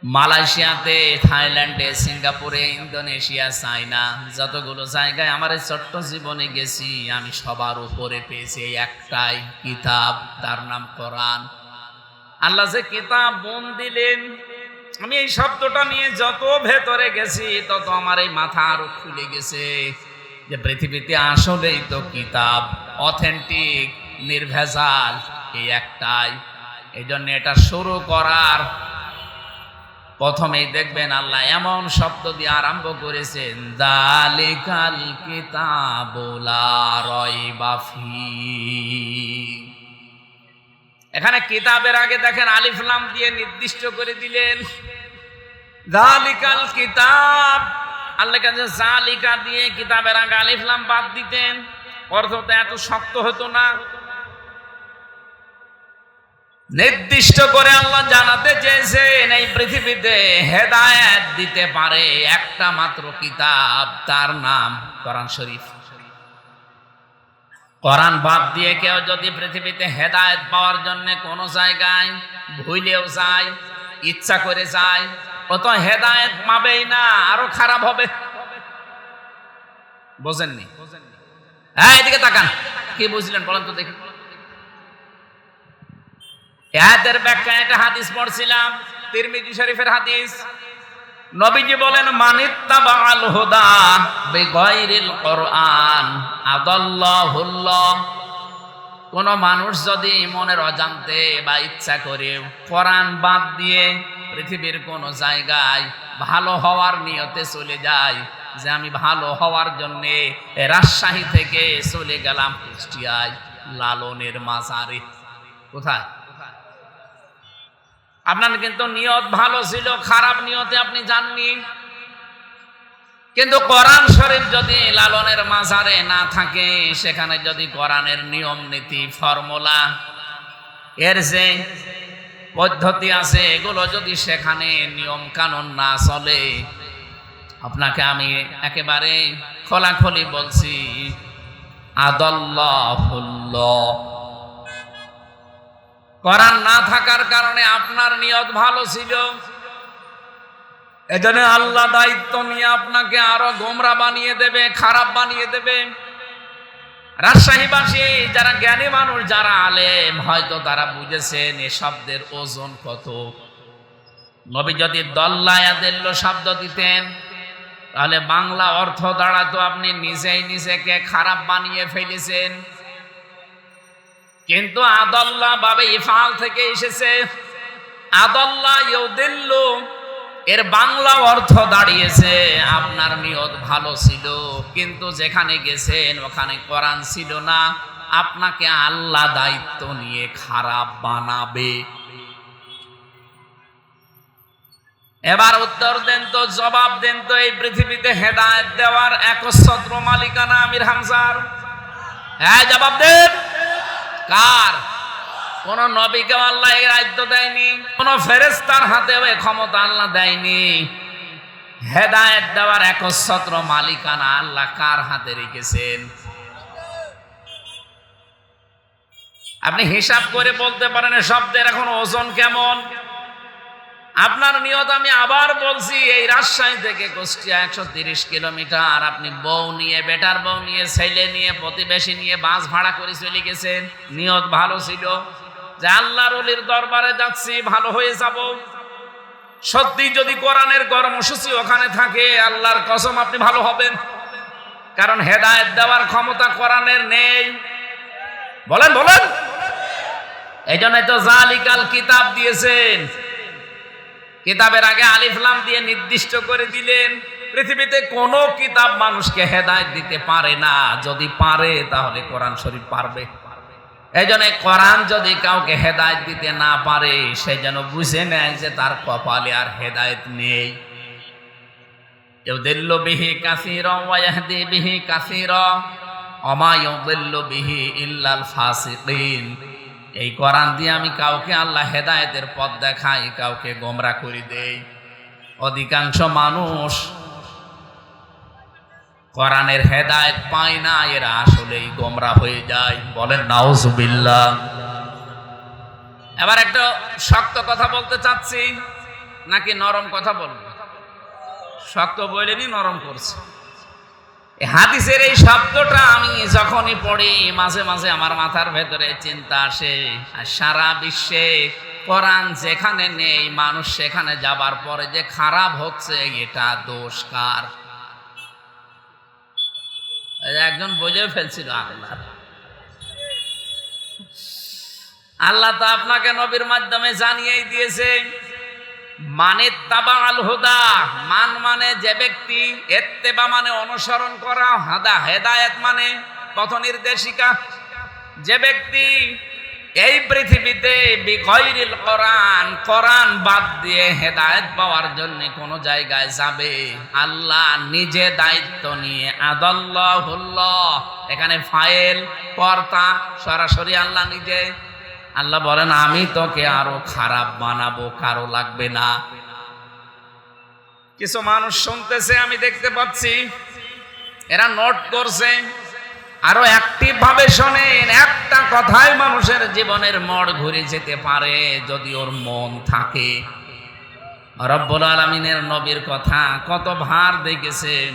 মালয়েশিয়াতে, থাইল্যান্ডে, সিঙ্গাপুরে, ইন্দোনেশিয়া, চায়না, যতগুলো জায়গায় আমার এই ছোট্ট জীবনে গেছি আমি সবার উপরে পেয়েছি এই একটাই কিতাব, তার নাম কোরআন। আল্লাহ যে কিতাব মন দিলেন, আমি এই শব্দটা নিয়ে যত ভেতরে গেছি তত আমার এই মাথা আরো খুলে গেছে যে পৃথিবীতে আসলেই তো কিতাব অথেন্টিক, নির্ভেজাল এই একটাই। এই জন্য এটা শুরু করার প্রথমেই দেখবেন আল্লাহ এমন শব্দ দিয়ে আরম্ভ করেছেন, যালিকাল কিতাবু লা রাইবা ফীহ। এখানে কিতাবের আগে দেখেন আলিফ লাম দিয়ে নির্দিষ্ট করে দিলেন যালিকাল কিতাব। আল্লাহ কাছে যালিকা দিয়ে কিতাবের আগে আলিফ লাম বাদ দিতেন, অর্থটা এত শক্ত হতো না। নির্দিষ্ট করে আল্লাহ জানাতে চেয়েছেন এই পৃথিবীতে হেদায়েত দিতে পারে একটা মাত্র কিতাব, তার নাম কোরআন শরীফ। কোরআন বাদ দিয়ে কেউ যদি পৃথিবীতে হেদায়েত পাওয়ার জন্য কোন জায়গায় ভুলেও যায়, ইচ্ছা করে যায়, ও তো হেদায়েত পাবেই না, আরো খারাপ হবে। বোঝেননি? হ্যাঁ, এদিকে তাকান, কি বুঝলেন বলেন তো দেখি। আয়াতের ব্যাখ্যা একটা হাদিস পড়ছিলাম, তিরমিজি শরীফের হাদিস। নবীজি বলেন, মানিত্তাবাআল হুদা বিগাইরিল কোরআন আদাল্লাহুল্লাহ। কোন মানুষ যদি মনের অজান্তে বা ইচ্ছা করে কোরআন বাদ দিয়ে পৃথিবীর কোন জায়গায় ভালো হওয়ার নিয়তে চলে যায়, যে আমি ভালো হওয়ার জন্যে রাজশাহী থেকে চলে গেলাম কুষ্টিয়ায় লালনের মাজারে। কোথায়? আপনার কিন্তু নিয়ত ভালো ছিল, খারাপ নিয়তে আপনি যাননি। কিন্তু কোরআন শরীফ যদি লালনের মাজারে না থাকে, সেখানে যদি কোরআনের নিয়ম নীতি, ফর্মুলা, এর যে পদ্ধতি আছে, এগুলো যদি সেখানে নিয়ম কানুন না চলে, আপনাকে আমি একেবারে খোলাখুলি বলছি, আদাল্লাহুল্লাহ। কোরআন না থাকার কারণে আপনার নিয়ত ভালো ছিল, এজন্য আল্লাহ দায়িত্ব নিয়ে আপনাকে আরো গোমরা বানিয়ে দেবে, খারাপ বানিয়ে দেবে। রাজশাহীবাসী যারা জ্ঞানী মানুষ, যারা আলেম, হয়তো তারা বুঝেছেন এ শব্দের ওজন কত। নবী যদি দল্লায়াদিল্ল শব্দ দিতেন, তাহলে বাংলা অর্থ দাঁড়াতো আপনি নিজেই নিজেকে খারাপ বানিয়ে ফেলেছেন। কিন্তু আদাল্লাহ বাবে ইফআল থেকে এসেছে, আদাল্লাহ ইউদিল্লু, এর বাংলা অর্থ দাঁড়িয়েছে আপনার নিয়ত ভালো ছিল, কিন্তু যেখানে গেছেন ওখানে কোরআন ছিল না, আপনাকে আল্লাহ দায়িত্ব নিয়ে খারাপ বানাবে। এবার উত্তর দেন তো, জবাব দেন তো, এই পৃথিবীতে হেদায়েত দেওয়ার একচ্ছত্র মালিকানা আমির হামজার? হ্যাঁ, জবাব দেন। কার? কোন নবীকে আল্লাহ এই দায়িত্ব দেয়নি, কোন ফেরেশতার হাতেও এই ক্ষমতা আল্লাহ দেয়নি। হেদায়েত দেওয়ার একচ্ছত্র মালিকানা আল্লাহ কার হাতে রেখেছেন? আপনি হিসাব করে বলতে পারেন শব্দের এখন ওজন কেমন। আপনার নিয়ত, আমি আবার বলছি, এই রাজশাহী থেকে কুষ্টিয়া 130 কিলোমিটার, আপনি বউ নিয়ে, বেটার বউ নিয়ে, ছেলে নিয়ে, প্রতিবেশী নিয়ে বাস ভাড়া করে চলে গেছেন। নিয়ত ভালো ছিল যে আল্লাহর ওলির দরবারে যাচ্ছি, ভালো হয়ে যাব। সত্যি যদি কোরআনের কর্মসূচি ওখানে থাকে, আল্লাহর কসম আপনি ভালো হবেন, কারণ হেদায়েত দেওয়ার ক্ষমতা কোরআনের নেই। বলেন বলেন। এই জন্যই তো যালিকাল কিতাব দিয়েছেন, কিতাবের আগে আলিফ লাম দিয়ে নির্দিষ্ট করে দিলেন। পৃথিবীতে কোনো কিতাব মানুষকে হেদায়েত দিতে পারে না, যদি পারে তাহলে কোরআন শরীফ পারবে। এই জন্য কোরআন যদি কাউকে হেদায়েত দিতে না পারে, সে যেন বুঝে নেয় যে তার কপালে আর হেদায়েত নেই। ইউদিল্লু বিহি কাসীরা ওয়া ইয়াহদি বিহি কাসীরা ওয়া মা ইউদিল্লু বিহি ইল্লাল ফাসিকিন। এই কোরআন দিয়ে আমি কাউকে আল্লাহ হেদায়েতের পথ দেখাই, কাউকে গোমরা করে দেই। অধিকাংশ মানুষ কোরআনের হেদায়েত পায় না, এরা আসলেই গোমরা হয়ে যায়। বলেন নাউজুবিল্লাহ। এবার একটা শক্ত কথা বলতে চাচ্ছি নাকি নরম কথা বলবো? শক্ত বলেনি, নরম করছে। হাদিসের এই শব্দটা আমি যখনই পড়ি মাঝে মাঝে আমার মাথার ভেতরে চিন্তা আসে, আর সারা বিশ্বে কোরআন যেখানে নেই মানুষ সেখানে যাবার পরে যে খারাপ হচ্ছে, এটা দোষ কার? একজন বুঝে ফেলছিল, আল্লাহ তো আপনাকে নবীর মাধ্যমে জানিয়েই দিয়েছে, মানে তাবা আল হুদা, মান মানে যে ব্যক্তি, ইত্তেবা মানে অনুসরণ করা, হাদা হেদায়েত মানে পথ নির্দেশিকা। যে ব্যক্তি এই পৃথিবীতে বিগয়রিল কোরআন, কোরআন বাদ দিয়ে হেদায়েত পাওয়ার জন্য কোন জায়গায় যাবে, আল্লাহ নিজে দায়িত্ব নিয়ে আদাল্লাহুল্লাহ, এখানে ফাইল কর্তা সরাসরি আল্লাহ নিজে। আল্লাহ বলেন আমি তোকে আরো খারাপ বানাবো, কারো লাগবে না। কিছু মানুষ শুনতেছে, আমি দেখতে পাচ্ছি, এরা নোট করছে, আরো অ্যাক্টিভ ভাবে শোনেন। একটা কথাই মানুষের জীবনের মোড় ঘুরে যেতে পারে যদি ওর মন থাকে। রব্বুল আলামিনের নবীর কথা কত ভার দেখেছেন।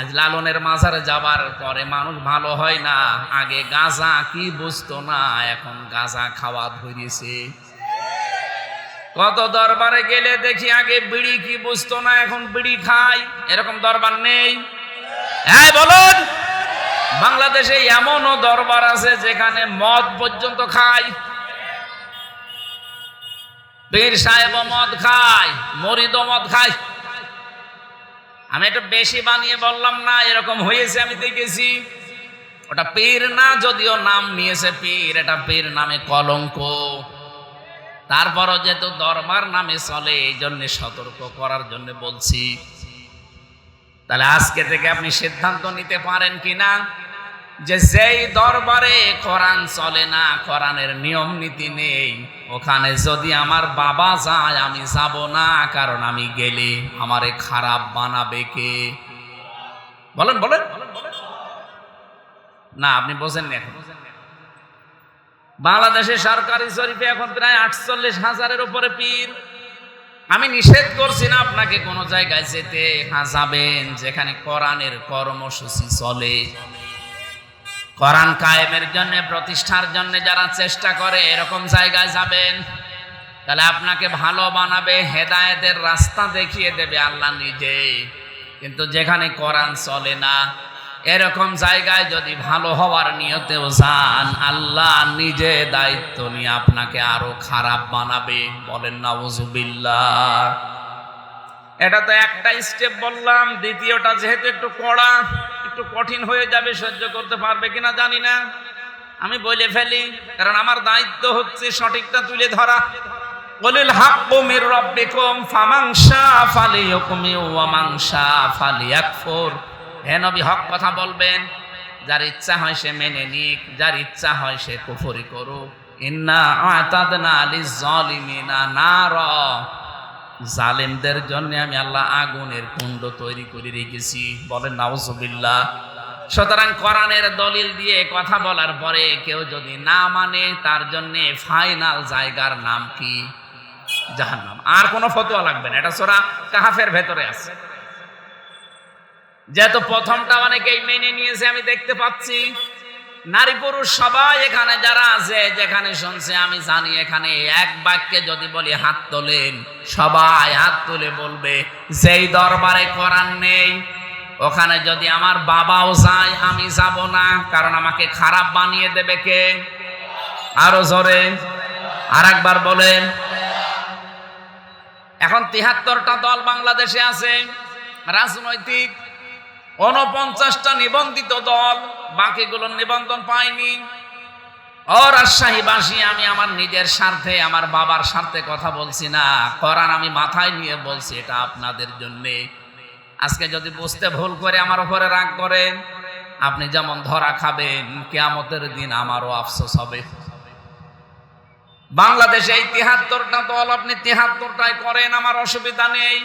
আজ লালনের মাজারে যাবার পরে মানুষ ভালো হয় না, আগে গাঁজা কি বুঝতো না, এখন গাঁজা খাওয়া ধরেছে। কত দরবারে গেলে দেখি আগে বিড়ি কি বুঝতো না, এখন বিড়ি খায়। এরকম দরবার নেই? হ্যাঁ বলুন। বাংলাদেশে এমনও দরবার আছে যেখানে মদ পর্যন্ত খায়, পীর সাহেবও মদ খায়, মরিদও মদ খায়। আমি একটু বেশি বানিয়ে বললাম না, এরকম হয়েছে, আমি দেখেছি। ওটা পীর না, যদিও নাম নিয়েছে পীর, এটা পীর নামে কলঙ্ক। তারপরও যেহেতু দরবার নামে চলে, এই জন্য সতর্ক করার জন্য বলছি। তাহলে আজকে থেকে আপনি সিদ্ধান্ত নিতে পারেন কিনা যে যেই দরবারে কোরআন চলে না, কোরআনের নিয়ম নীতি নেই, ওখানে যদি আমার বাবা যায় আমি যাব না, কারণ আমি গেলে আমারে খারাপ বানাবে কে? বলেন বলেন না, আপনি বোঝেন না। এখন বাংলাদেশের সরকারি শরীফে এখন প্রায় 48,000-এর উপরে পীর। আমি নিষেধ করছি না আপনাকে কোন জায়গায় যেতে, হ্যাঁ যাবেন যেখানে কোরআনের কর্মসূচি চলে, কোরআন কায়েমের জন্য, প্রতিষ্ঠার জন্য যারা চেষ্টা করে, এরকম জায়গায় যাবেন। তাহলে আপনাকে ভালো বানাবে, হেদায়েতের রাস্তা দেখিয়ে দেবে আল্লাহ নিজে। কিন্তু যেখানে কোরআন চলে না, এরকম জায়গায় যদি ভালো হওয়ার নিয়তেও যান, আল্লাহ নিজে দায়িত্ব নিয়ে আপনাকে আরো খারাপ বানাবে। বলেন নাউজুবিল্লাহ। এটা তো একটা স্টেপ বললাম, দ্বিতীয়টা যেহেতু একটু কড়া, একটু কঠিন হয়ে যাবে, সহ্য করতে পারবে কিনা জানি না, আমি বলে ফেলি, কারণ আমার দায়িত্ব হচ্ছে সঠিকটা তুলে ধরা। বলিল হাক্কু মির রাব্বিকুম ফামান শাআ ফালিয়াকুমি ওয়া মান শাআ ফালিয়াকফুর। হে নবী, হক কথা বলবেন, যার ইচ্ছা হয় সে মেনে নিক, যার ইচ্ছা হয় সে কুফরি করুক। ইন্না আ'তাদনা লিয-যালিমিনা নারা, জালেমদের জন্য আমি আল্লাহ আগুনের কুণ্ড তৈরি করে রেখেছি। বলেন নাউজুবিল্লাহ। সুতরাং কোরআনের দলিল দিয়ে কথা বলার পরে কেউ যদি না মানে, তার জন্য ফাইনাল জায়গার নাম কি? জাহান্নাম। আর কোনো ফতোয়া লাগবে না, এটা সূরা কাহফের ভেতরে আছে। যেহেতু প্রথমটা অনেকেই মেনে নিয়েছে, আমি দেখতে পাচ্ছি, নারী পুরুষ সবাই এখানে যারা আছে, যেখানে শুনছে, আমি জানি এখানে এক বাক্যে যদি বলি হাত তোলেন, সবাই হাত তুলে বলবে যেই দরবারে কোরআন নেই, ওখানে যদি আমার বাবাও যায় আমি যাব না, কারণ আমাকে খারাপ বানিয়ে দেবে কে? আরো জোরে আর একবার বলেন। এখন 73টা দল বাংলাদেশে আছে রাজনৈতিক, 49টা নিবন্ধিত দল, বাকিগুলোর নিবন্ধন পাইনি। ও রাজশাহীবাসী, আমি আমার নিজের স্বার্থে, আমার বাবার স্বার্থে কথা বলছি না, কোরআন আমি মাথায় নিয়ে বলছি, এটা আপনাদের জন্যে। আজকে যদি বুঝতে ভুল করে আমার উপরে রাগ করেন, আপনি যেমন ধরা খাবেন, কিয়ামতের দিন আমারও আফসোস হবে। বাংলাদেশে এই ৭৩টা দল, আপনি ৭৩টাই করেন, আমার অসুবিধা নেই।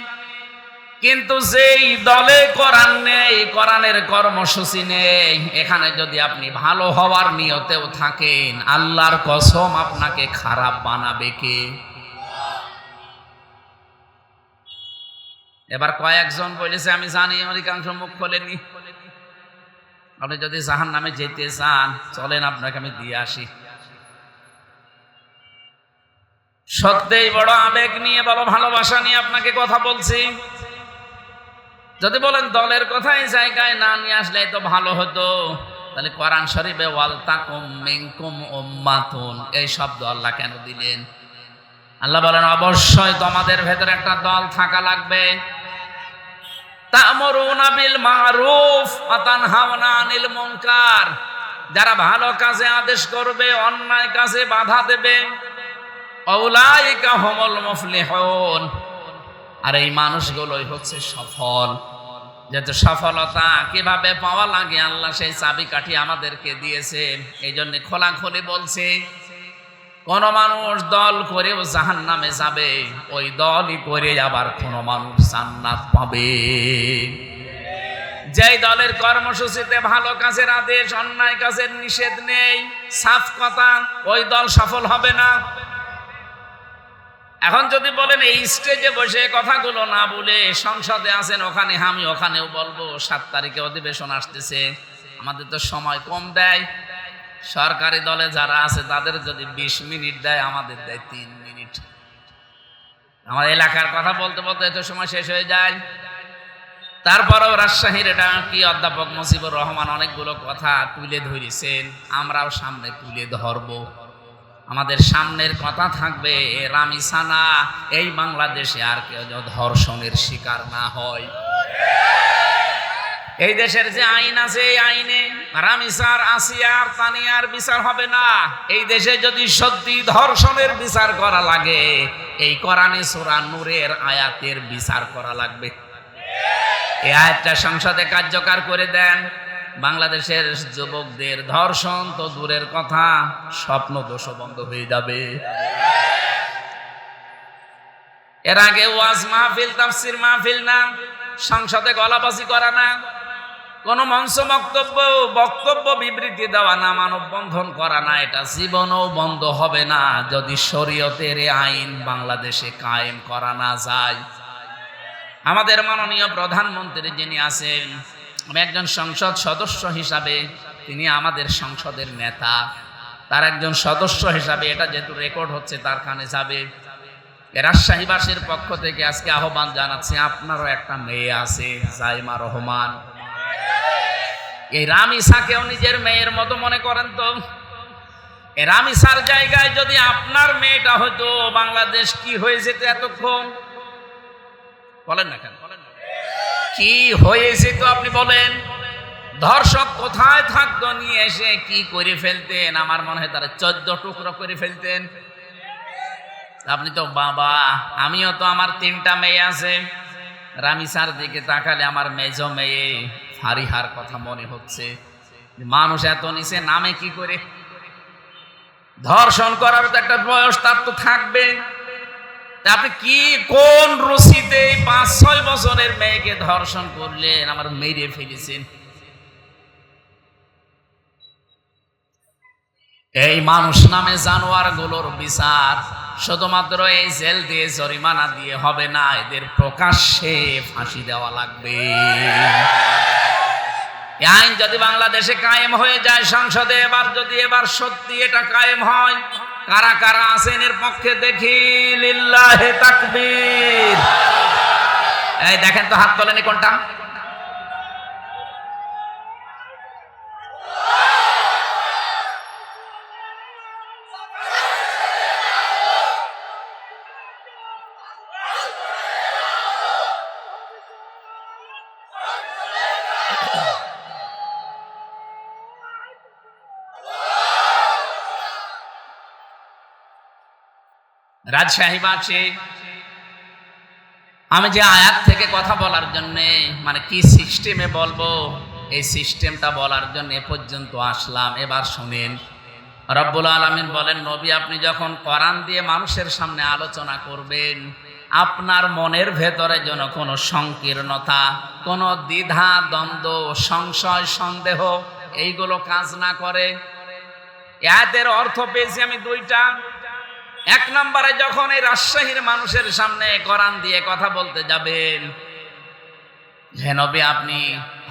কিন্তু যেই দলে কোরআন নেই, কোরআনের কর্মসূচি নেই, এখানে যদি আপনি ভালো হওয়ার নিয়তেও থাকেন, আল্লাহর কসম আপনাকে খারাপ বানাবে কে? এবার কয়েকজন বলেছে আমি জানি, অধিকাংশ মুখ খোলেনি। আপনি যদি জাহান্নামে যেতে চান, চলেন আপনাকে আমি দিয়ে আসি। সত্যিই বড় আবেগ নিয়ে, বড় ভালোবাসা নিয়ে আপনাকে কথা বলছি। যদি বলেন দলের কথাই জায়গায় না নিয়ে আসলে তো ভালো হতো, তাহলে কোরআন শরীফে ওয়ালতাকুম মিনকুম উম্মাতুন এই শব্দ আল্লাহ কেন দিলেন? আল্লাহ বলেন অবশ্যই তোমাদের ভেতরে একটা দল থাকা লাগবে। তা'মুরুনা বিল মা'রুফ ওয়া তানহাউনা আনিল মুনকার, যারা ভালো কাজে আদেশ করবে, অন্যায় কাজে বাধা দেবে। উলাইকা হুমুল মুফলিহুন, আর এই মানুষগুলোই হচ্ছে সফল। যেহেতু সফলতা কিভাবে পাওয়া লাগে আল্লাহ সেই চাবিকাঠি আমাদেরকে দিয়েছেন। এই জন্য খোলাখুলি বলছে, কোন মানুষ দল করেও জাহান্নামে যাবে, ওই দলই করে আবার কোন মানুষ জান্নাত পাবে। যেই দলের কর্মসূচিতে ভালো কাজের আদেশ, অন্যায় কাজের নিষেধ নেই, সাফ কথা, ওই দল সফল হবে না। এখন যদি বলেন এই স্টেজে বসে কথাগুলো না বলে সংসদে আছেন, ওখানে আমি ওখানেও বলবো, 7 তারিখে অধিবেশন আসতেছে, আমাদের তো সময় কম দেয়। সরকারি দলে যারা আছে তাদের যদি 20 মিনিট দেয়, আমাদের দেয় 3 মিনিট। আমার এলাকার কথা বলতে বলতে এত সময় শেষ হয়ে যায়। তারপরেও রাজশাহীর এটা কি অধ্যাপক মুজিবুর রহমান অনেকগুলো কথা তুলে ধরেছেন, আমরাও সামনে তুলে ধরবো। আমাদের সামনের কথা থাকবে রামিসানা, এই বাংলাদেশে আর কেউ ধর্ষণের শিকার না হয়। এই দেশের যে আইন আছে, এই আইনে রামিসার, আসিয়ার, তানিয়ার বিচার হবে না। এই দেশে যদি সত্যি ধর্ষণের বিচার করা লাগে, এই কোরআনে সূরা নূরের আয়াতের বিচার করা লাগবে। এই আয়াতটা সংসদে কার্যকর করে দেন, বাংলাদেশের যুবকদের ধর্ষণ তো দূরের কথা, স্বপ্ন দোষ বন্ধ হয়ে যাবে। এর আগে ওয়াজ মাহফিল, তাফসীর মাহফিল না, সংসদে গলাবাজি করা না, কোন মঞ্চ বক্তব্য বিবৃতি দেওয়া না, মানববন্ধন করা না, এটা জীবনও বন্ধ হবে না যদি শরীয়তের আইন বাংলাদেশে কায়েম করা না যায়। আমাদের মাননীয় প্রধানমন্ত্রী যিনি আছেন, আমি একজন সংসদ সদস্য হিসাবে, তিনি আমাদের সংসদের নেতা, তার একজন সদস্য হিসাবে এটা যেহেতু রেকর্ড হচ্ছে তার কানে যাবে। রাজশাহীবাসীর পক্ষ থেকে আজকে আহ্বান জানাচ্ছি, আপনারও একটা মেয়ে আছে জাইমা রহমান, এই রামিসাকেও নিজের মেয়ের মতো মনে করেন তো। এই রামিসার জায়গায় যদি আপনার মেয়েটা হতো, বাংলাদেশ কি হয়ে যেত এতক্ষণ? বলেন না কেন, কি হয়েছে তো আপনি বলেন। ধর্ষক কোথায় থাকতো, নিয়ে এসে কি করে ফেলতেন? আমার মনে হয় তারা 14 টুকরো করে ফেলতেন। আপনি তো বাবা, আমিও তো, আমার 3টা মেয়ে আছে। রামিসার দিকে তাকালে আমার মেজ মেয়ে ফারিহার কথা মনে হচ্ছে। মানুষ এত নিচে নামে কি করে? ধর্ষণ করার তো একটা বয়স তার তো থাকবে। আপনি কি কোন রুচিতে 5-6 বছরের মেয়েকে ধর্ষণ করলেন, আমার মেরে ফেলেছেন? এই মানুষ নামে জানোয়ার গুলোর বিচার শুধুমাত্র এই জেল দিয়ে, জরিমানা দিয়ে হবে না, এদের প্রকাশ্যে ফাঁসি দেওয়া লাগবে। এই আইন যদি বাংলাদেশে কায়েম হয়ে যায় সংসদে, এবার সত্যি এটা কায়েম হয়, কারা কারা আছেন এর পক্ষে দেখি? লিল্লাহে তাকবীর। এই দেখেন তো, হাত তোলেনি কোনটা? রাজশাহীবাসী, আমি যে আয়াত থেকে কথা বলার জন্য, মানে কি সিস্টেমে বলবো, এই সিস্টেমটা বলার জন্য এ পর্যন্ত আসলাম। এবার শুনেন, রব্বুল আলামিন বলেন, নবী আপনি যখন কোরআন দিয়ে মানুষের সামনে আলোচনা করবেন, আপনার মনের ভেতরে যেন কোনো সংকীর্ণতা, কোনো দ্বিধা দ্বন্দ্ব, সংশয় সন্দেহ এইগুলো কাজ না করে। এর অর্থ পেয়েছি আমি দুইটা। এক নম্বরে যখন এই রাজশাহীর মানুষের সামনে কোরআন দিয়ে কথা বলতে যাবেন, হে নবী আপনি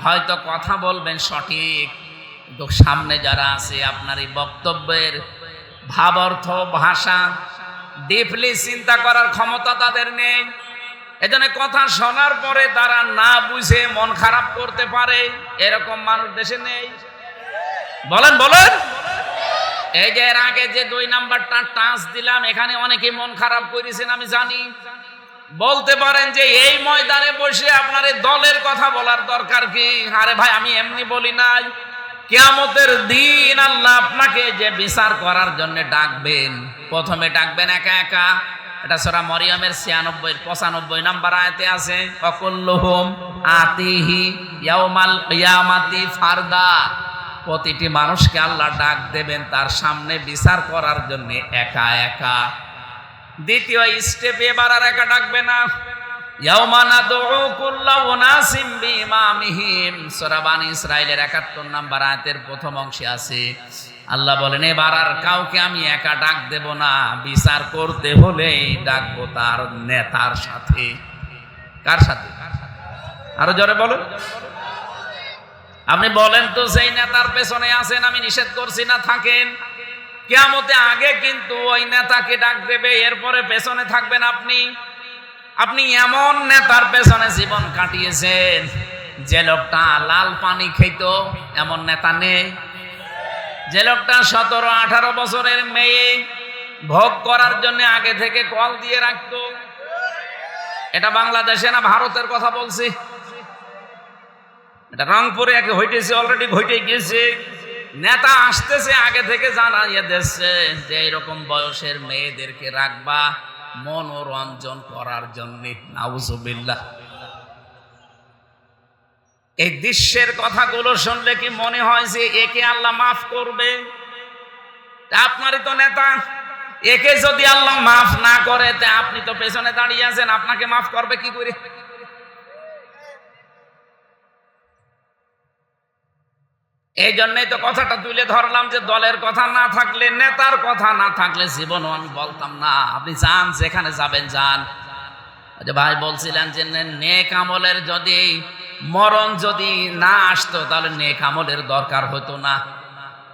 হয়তো কথা বলবেন সঠিক, কিন্তু সামনে যারা আছে আপনার এই বক্তব্যের ভাবার্থ ভাষা ডিপলি চিন্তা করার ক্ষমতা তাদের নেই। এজন্য কথা শোনার পরে তারা না বুঝে মন খারাপ করতে পারে, এরকম মানুষ দেশে নেই। বলেন বলেন। এই যে এর আগে যে 2 নাম্বারটা টাচ দিলাম, এখানে অনেকে মন খারাপ করেছেন আমি জানি। বলতে পারেন যে এই ময়দানে বসে আপনার এই দলের কথা বলার দরকার কি? আরে ভাই আমি এমনি বলি নাই, কিয়ামতের দিন আল্লাহ আপনাকে যে বিচার করার জন্য ডাকবেন, প্রথমে ডাকবেন একা একা। এটা সূরা মরিয়মের 96-95 নাম্বার আয়াতে আছে, ওয়াকুল্লুহুম আতিহি ইয়াউমাল কিয়ামাতি ফারদা। প্রতিটি মানুষকে আল্লাহ ডাক দেবেন তার সামনে বিচার করার জন্য একা একা। দ্বিতীয় স্টেপে এবার আর একা ডাকবে না, ইয়াউমা নাদউ কুল্লা উনাসিম বিইমামিহিম। সূরা বানী ইসরাঈলের 71 নাম্বার আয়াতের প্রথম অংশে আছে, আল্লাহ বলেন এবার আর কাউকে আমি একা ডাক দেব না, বিচার করতে হলে ডাকবো তার নেতার সাথে। কার সাথে? আরো জোরে বলুন। আপনি বলেন তো সেই নেতার পেছনে আছেন, আমি নিষেধ করছি না, থাকেন। কিয়ামতে আগে কিন্তু ওই নেতাকে ডাক দেবে, এরপরে পেছনে থাকবেন আপনি। আপনি এমন নেতার পেছনে জীবন কাটিয়েছেন যে লোকটা লাল পানি খেত, এমন নেতা নেই। যে লোকটা 17-18 বছরের মেয়ে ভোগ করার জন্য আগে থেকে কল দিয়ে রাখতো। এটা বাংলাদেশে না ভারতের কথা বলছি, এটা রংপুরে একে হইতেছে, অলরেডি ঘটে গিয়েছে। নেতা আসতেছে আগে থেকে জানাইয়ে দিচ্ছে যে এরকম বয়সের মেয়েদেরকে রাখবা মনোরঞ্জন করার জন্য। নাউজুবিল্লাহ। এই দৃশ্যের কথাগুলো শুনলে কি মনে হয় যে একে আল্লাহ মাফ করবে? আপনারই তো নেতা, একে যদি আল্লাহ মাফ না করে তা আপনি তো পেছনে দাঁড়িয়ে আছেন, আপনাকে মাফ করবে কি করে? এই জন্যই তো কথাটা তুলে ধরলাম যে দলের কথা না থাকলে, নেতার কথা না থাকলে জীবনও আমি বলতাম না। আপনি যান, যেখানে যাবেন যান। ভাই বলছিলেন যে নেক আমলের যদি মরণ যদি না আসতো তাহলে নেক আমলের দরকার হতো না,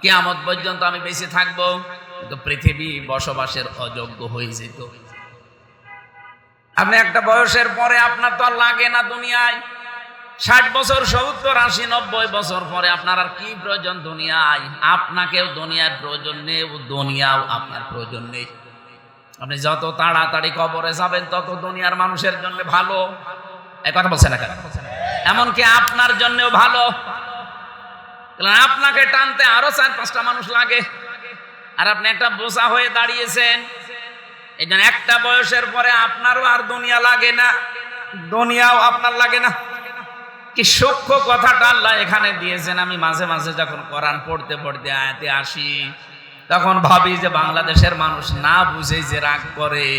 কিয়ামত পর্যন্ত আমি বেঁচে থাকবো, কিন্তু পৃথিবী বসবাসের অযোগ্য হয়ে যেত। আপনি একটা বয়সের পরে আপনার তো আর লাগে না দুনিয়ায়। 60 বছর, 70, 80, 90 বছর পরে আপনার আর কি প্রয়োজন দুনিয়ায়? আপনাকেও দুনিয়ার প্রয়োজন নেই, দুনিয়াও আপনার প্রয়োজন নেই। আপনি যত তাড়াতাড়ি কবরে যাবেন তত দুনিয়ার মানুষের জন্য ভালো। এই কথা বলছে না কেন? এমনকি আপনার জন্যও ভালো। আপনাকে টানতে আরো 4-5টা মানুষ লাগে, আর আপনি একটা বোঝা হয়ে দাঁড়িয়েছেন। এই জন্য একটা বয়সের পরে আপনারও আর দুনিয়া লাগে না, দুনিয়াও আপনার লাগে না। কি সূক্ষ্ম কথাটা আল্লাহ এখানে দিয়েছেন। আমি মাঝে মাঝে যখন কোরআন পড়তে পড়তে আয়াতে আসি, তখন ভাবি যে বাংলাদেশের মানুষ না বুঝে যে রাগ করে,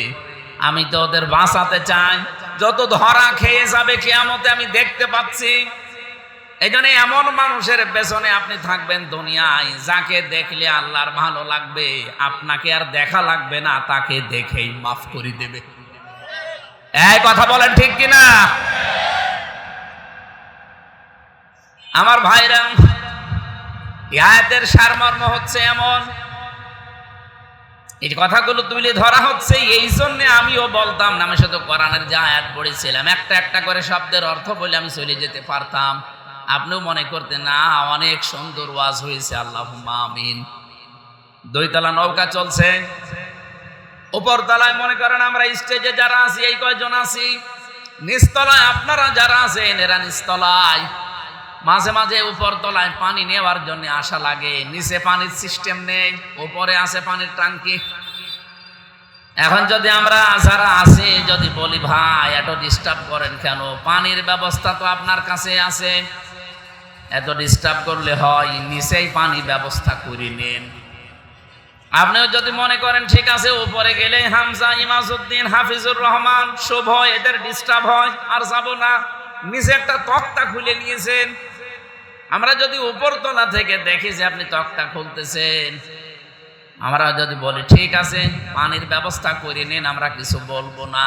আমি তো ওদের বাঁচাতে চাই। যত ধরা খেয়ে যাবে কিয়ামতে আমি দেখতে পাচ্ছি। এই জন্য এমন মানুষের পেছনে আপনি থাকবেন দুনিয়ায়, যাকে দেখলে আল্লাহর ভালো লাগবে, আপনাকে আর দেখা লাগবে না, তাকে দেখেই মাফ করে দেবে। এই কথা বলেন ঠিক কিনা? আমার ভাইরা, আয়াতের সারমর্ম হচ্ছে এমন, এই কথাগুলো তুলে ধরা হচ্ছে এই জন্য আমিও বলতাম না। আমি শুধু কোরআনের যে আয়াত পড়েছিলাম, একটা একটা করে শব্দের অর্থ বলে আমি চলে যেতে পারতাম, আপনিও মনে করতেন না অনেক সুন্দর ওয়াজ হয়েছে। আল্লাহুম্মা আমিন। 2 তলা নৌকা চলছে, উপর তলায় মনে করেন আমরা স্টেজে যারা আছি এই কয়জন আছি, নিচতলায় আপনারা যারা আছেন এরা নিচতলায়। মাঝে মাঝে উপর তলায় পানি নেওয়ার জন্য আশা লাগে, নিচে পানির সিস্টেম নেই, উপরে আছে পানির ট্যাঙ্কি। এখন যদি আমরা যারা আছি যদি বলি ভাই এত ডিস্টার্ব করেন কেন, পানির ব্যবস্থা তো আপনার কাছে আছে, এত ডিস্টার্ব করলে হয়, নিচেই পানি ব্যবস্থা করে নেন। আপনিও যদি মনে করেন ঠিক আছে উপরে গেলে হামজা, ইমাজউদ্দিন, হাফিজুর রহমান, শুভ এদের ডিস্টার্ব হয় আর যাব না, নিচে একটা তক্তা খুলে নিয়েছেন। আমরা যদি উপরতলা থেকে দেখি যে আপনি তক্তা খুলতেছেন, আমরা যদি বলি ঠিক আছে পানির ব্যবস্থা করে নিন, আমরা কিছু বলবো না,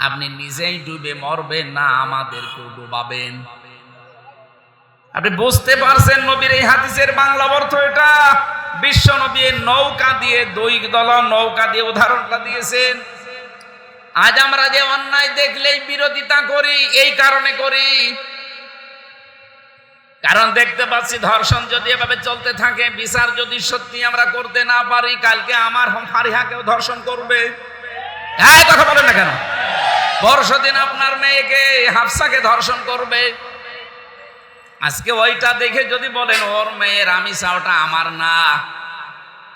আপনি নিজেই ডুবে মরবেন না আমাদেরকেও ডুবাবেন। আপনি বুঝতে পারছেন নবীর এই হাদিসের বাংলা অর্থ এটা? বিশ্ব নবী নৌকা দিয়ে, দুই দল নৌকা দিয়ে উদাহরণটা দিয়েছেন। আজ আমরা যে অন্যায় দেখলেই বিরোধিতা করি, এই কারণে করি, কারণ দেখতে পাচ্ছি ধর্ষণ যদি এভাবে চলতে থাকে, বিচার যদি সত্যি আমরা করতে না পারি, কালকে আমার ফারিহাকেও ধর্ষণ করবে। হ্যাঁ, কথা বলেন না কেন? পরশুদিন আপনার মেয়েকে, হাফসাকে ধর্ষণ করবে। আজকে ওইটা দেখে যদি বলেন ওর মেয়ের রামিসা, ওটা আমার না,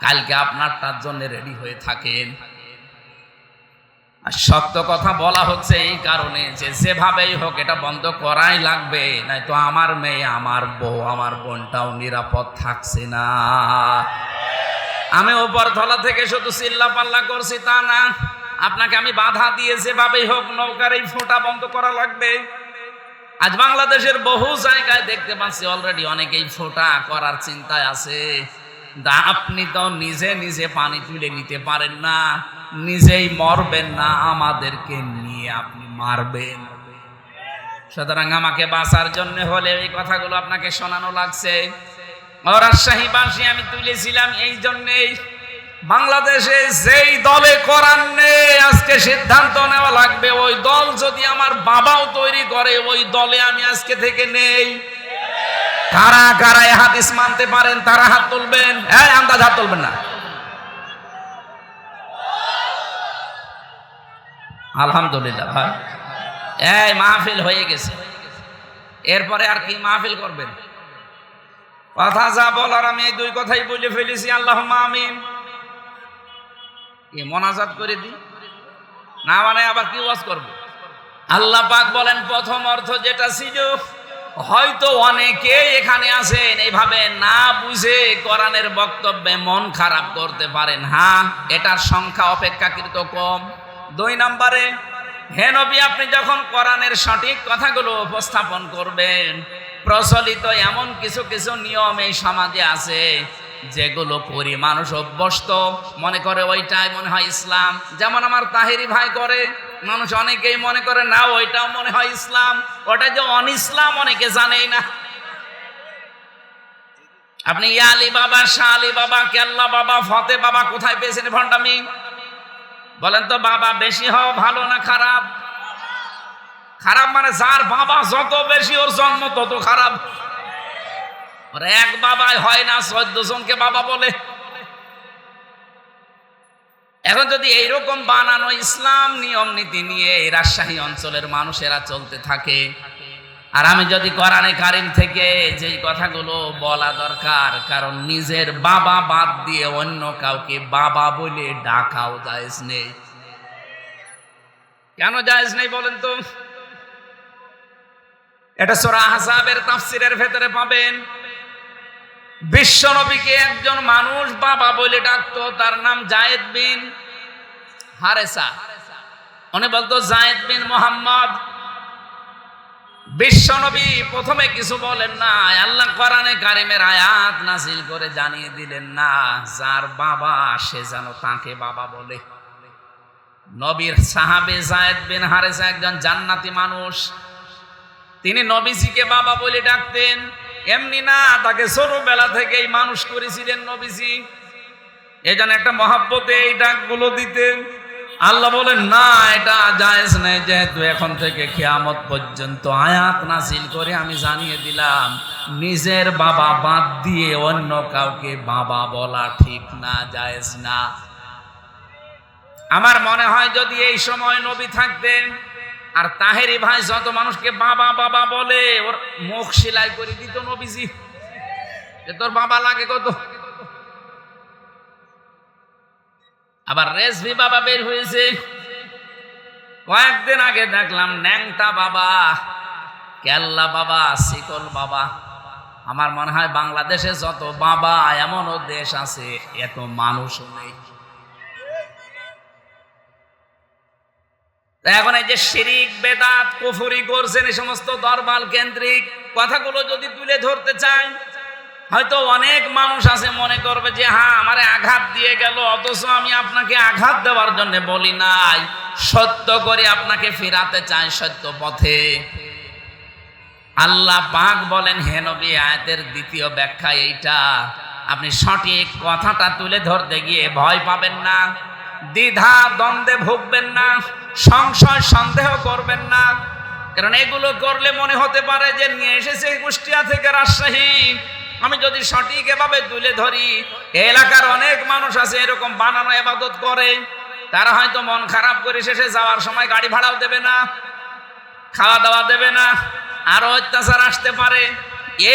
কালকে আপনারটার জন্য রেডি হয়ে থাকেন। আর সত্য কথা বলা হচ্ছে এই কারণে যে যেভাবেই হোক এটা বন্ধ করাই লাগবে, নয়তো আমার মেয়ে, আমার বউ, আমার বোনটাও নিরাপদ থাকছে না। আমি উপরতলা থেকে শুধু চিল্লা পাল্লা করছি তা না, আপনাকে আমি বাধা দিয়ে যেভাবেই হোক নৌকার এই ফোঁটা বন্ধ করা লাগবে। আজ বাংলাদেশের বহু জায়গায় দেখতে পাচ্ছি অলরেডি অনেকেই ফোঁটা করার চিন্তায় আছে। আপনি তো নিজে নিজে পানি তুলে নিতে পারেন না, নিজেই মরবেন না, আমাদেরকে নিয়ে আপনি মারবেন। সুতরাং আমাকে বাঁচার জন্য হলে এই কথাগুলো আপনাকে শোনানো লাগছে। রাজশাহীবাসী আমি তুলেছিলাম এই জন্যেই, বাংলাদেশে যেই দলে কোরআন নেই আজকে সিদ্ধান্ত নেওয়া লাগবে, ওই দল যদি আমার বাবাও তৈরি করে ওই দলে আমি আজকে থেকে নেই। কারা কারা এই হাদিস মানতে পারেন তারা হাত তুলবেন। হ্যাঁ, আন্দাজ হাত তুলবেন না। আলহামদুলিল্লাহ ভাই, এই মাহফিল হয়ে গেছে, এরপরে আর কি মাহফিল করবেন? কথা যা বলার আমি এই দুই কথাই বলে ফেলেছি, আল্লাহুম্মা আমিন। মোনাজাত করে দিই না, মানে আবার কি ওয়াজ করব? আল্লাহ পাক বলেন প্রথম অর্থ যেটা ছিল, হয়তো অনেকে এখানে আছেন এইভাবে না বুঝে কোরআনের বক্তব্যে মন খারাপ করতে পারেন। হ্যাঁ, এটার সংখ্যা অপেক্ষাকৃত কম। দুই নম্বরে, হে নবী আপনি যখন কোরআনের সঠিক কথাগুলো উপস্থাপন করবেন, প্রচলিত এমন কিছু কিছু নিয়ম এই সমাজে আছে যেগুলো করি মানুষ অভ্যস্ত, মনে করে ওইটাই মনে হয় ইসলাম। যেমন আমার তাহেরি ভাই করে, মানুষ অনেকেই মনে করে না ওইটাও মনে হয় ইসলাম, ওটা যে অনিসলাম অনেকে জানেই না। আপনি ইয়া আলী বাবা, শাহ আলী বাবা, কেল্লা বাবা, ফতে বাবা কোথায় পেয়েছেন ভণ্ডামি? বলেন তো, বাবা বেশি হওয়া ভালো না খারাপ? খারাপ মানে যার বাবা যত বেশি ওর জন্ম তত খারাপ। ওর এক বাবাই হয় না 14 জনকে বাবা বলে। এখন যদি এইরকম বানানো ইসলাম নিয়ম নীতি নিয়ে এই রাজশাহী অঞ্চলের মানুষেরা চলতে থাকে, আর আমি যদি কোরআনে কারিম থেকে যেই কথাগুলো বলা দরকার, কারণ নিজের বাবা বাদ দিয়ে অন্য কাউকে বাবা বলে ডাকাও জায়েজ নেই। কেন জায়েজ নেই বলেন তো? এটা সূরা আহজাবের তাফসীরের ভেতরে পাবেন। বিশ্ব নবীকে একজন মানুষ বাবা বলে ডাকতো, তার নাম যায়েদ বিন হারেসা। উনি বলতো যায়েদ বিন মোহাম্মদ। বিশ্ব নবী প্রথমে কিছু বলেন না, আল্লাহ কোরআনে কারিমের আয়াত নাযিল করে জানিয়ে দিলেন না যার বাবা সে যেন তাকে বাবা বলে। নবীর সাহাবে যায়েদ বিন হারেসা একজন জান্নাতি মানুষ, তিনি নবীজিকে বাবা বলে ডাকতেন। এমনি না, তাকে ছোটবেলা থেকেই মানুষ করেছিলেন নবীজি, এই জন্য একটা মহাব্বতে এই ডাকগুলো দিতেন। আল্লাহ বলেন না, এটা জায়েজ নেই, যেহেতু এখন থেকে কিয়ামত পর্যন্ত আয়াত নাযিল করে আমি জানিয়ে দিলাম নিজের বাবা বাদ দিয়ে অন্য কাউকে বাবা বলা ঠিক না, জায়েজ না। আমার মনে হয় যদি এই সময় নবী থাকতেন আর তাহেরি ভাই যত মানুষকে বাবা বাবা বলে ওর মুখ সেলাই করে দিত নবীজি, যে তোর বাবা লাগে কত। আবার রেজভি বাবা বের হয়েছে, কয়েকদিন আগে দেখলাম ন্যাংটা বাবা, কেল্লা বাবা, শিকল বাবা। আমার মনে হয় বাংলাদেশে যত বাবা এমনও দেশ আছে এত মানুষও নেই। এখন এই যে শিরিক বেদাত কুফরি করছেন এই সমস্ত দরবার কেন্দ্রিক কথাগুলো যদি তুলে ধরতে চাই, হয়তো অনেক মানুষ আছে মনে করবে যে হ্যাঁ আমারে আঘাত দিয়ে গেল, অথচ আমি আপনাকে আঘাত দেওয়ার জন্য বলি নাই, সত্য করে আপনাকে ফিরাতে চাই সত্য পথে। আল্লাহ পাক বলেন, হে নবী, আয়াতের দ্বিতীয় ব্যাখ্যা এইটা, আপনি সঠিক কথাটা তুলে ধরতে গিয়ে ভয় পাবেন না, দ্বিধা দ্বন্দ্বে ভুগবেন না, সংশয় সন্দেহ করবেন না। কারণ এগুলো করলে মনে হতে পারে যে নিয়ে এসেছে কুষ্টিয়া থেকে রাজশাহী। আমি যদি সঠিক এভাবে তুলে ধরি, এলাকার অনেক মানুষ আছে এরকম বানানো ইবাদত করে, তারা হয়তো মন খারাপ করে শেষে যাওয়ার সময় গাড়ি ভাড়াও দেবে না, খাওয়া দাওয়া দেবে না, আরো অত্যাচার আসতে পারে।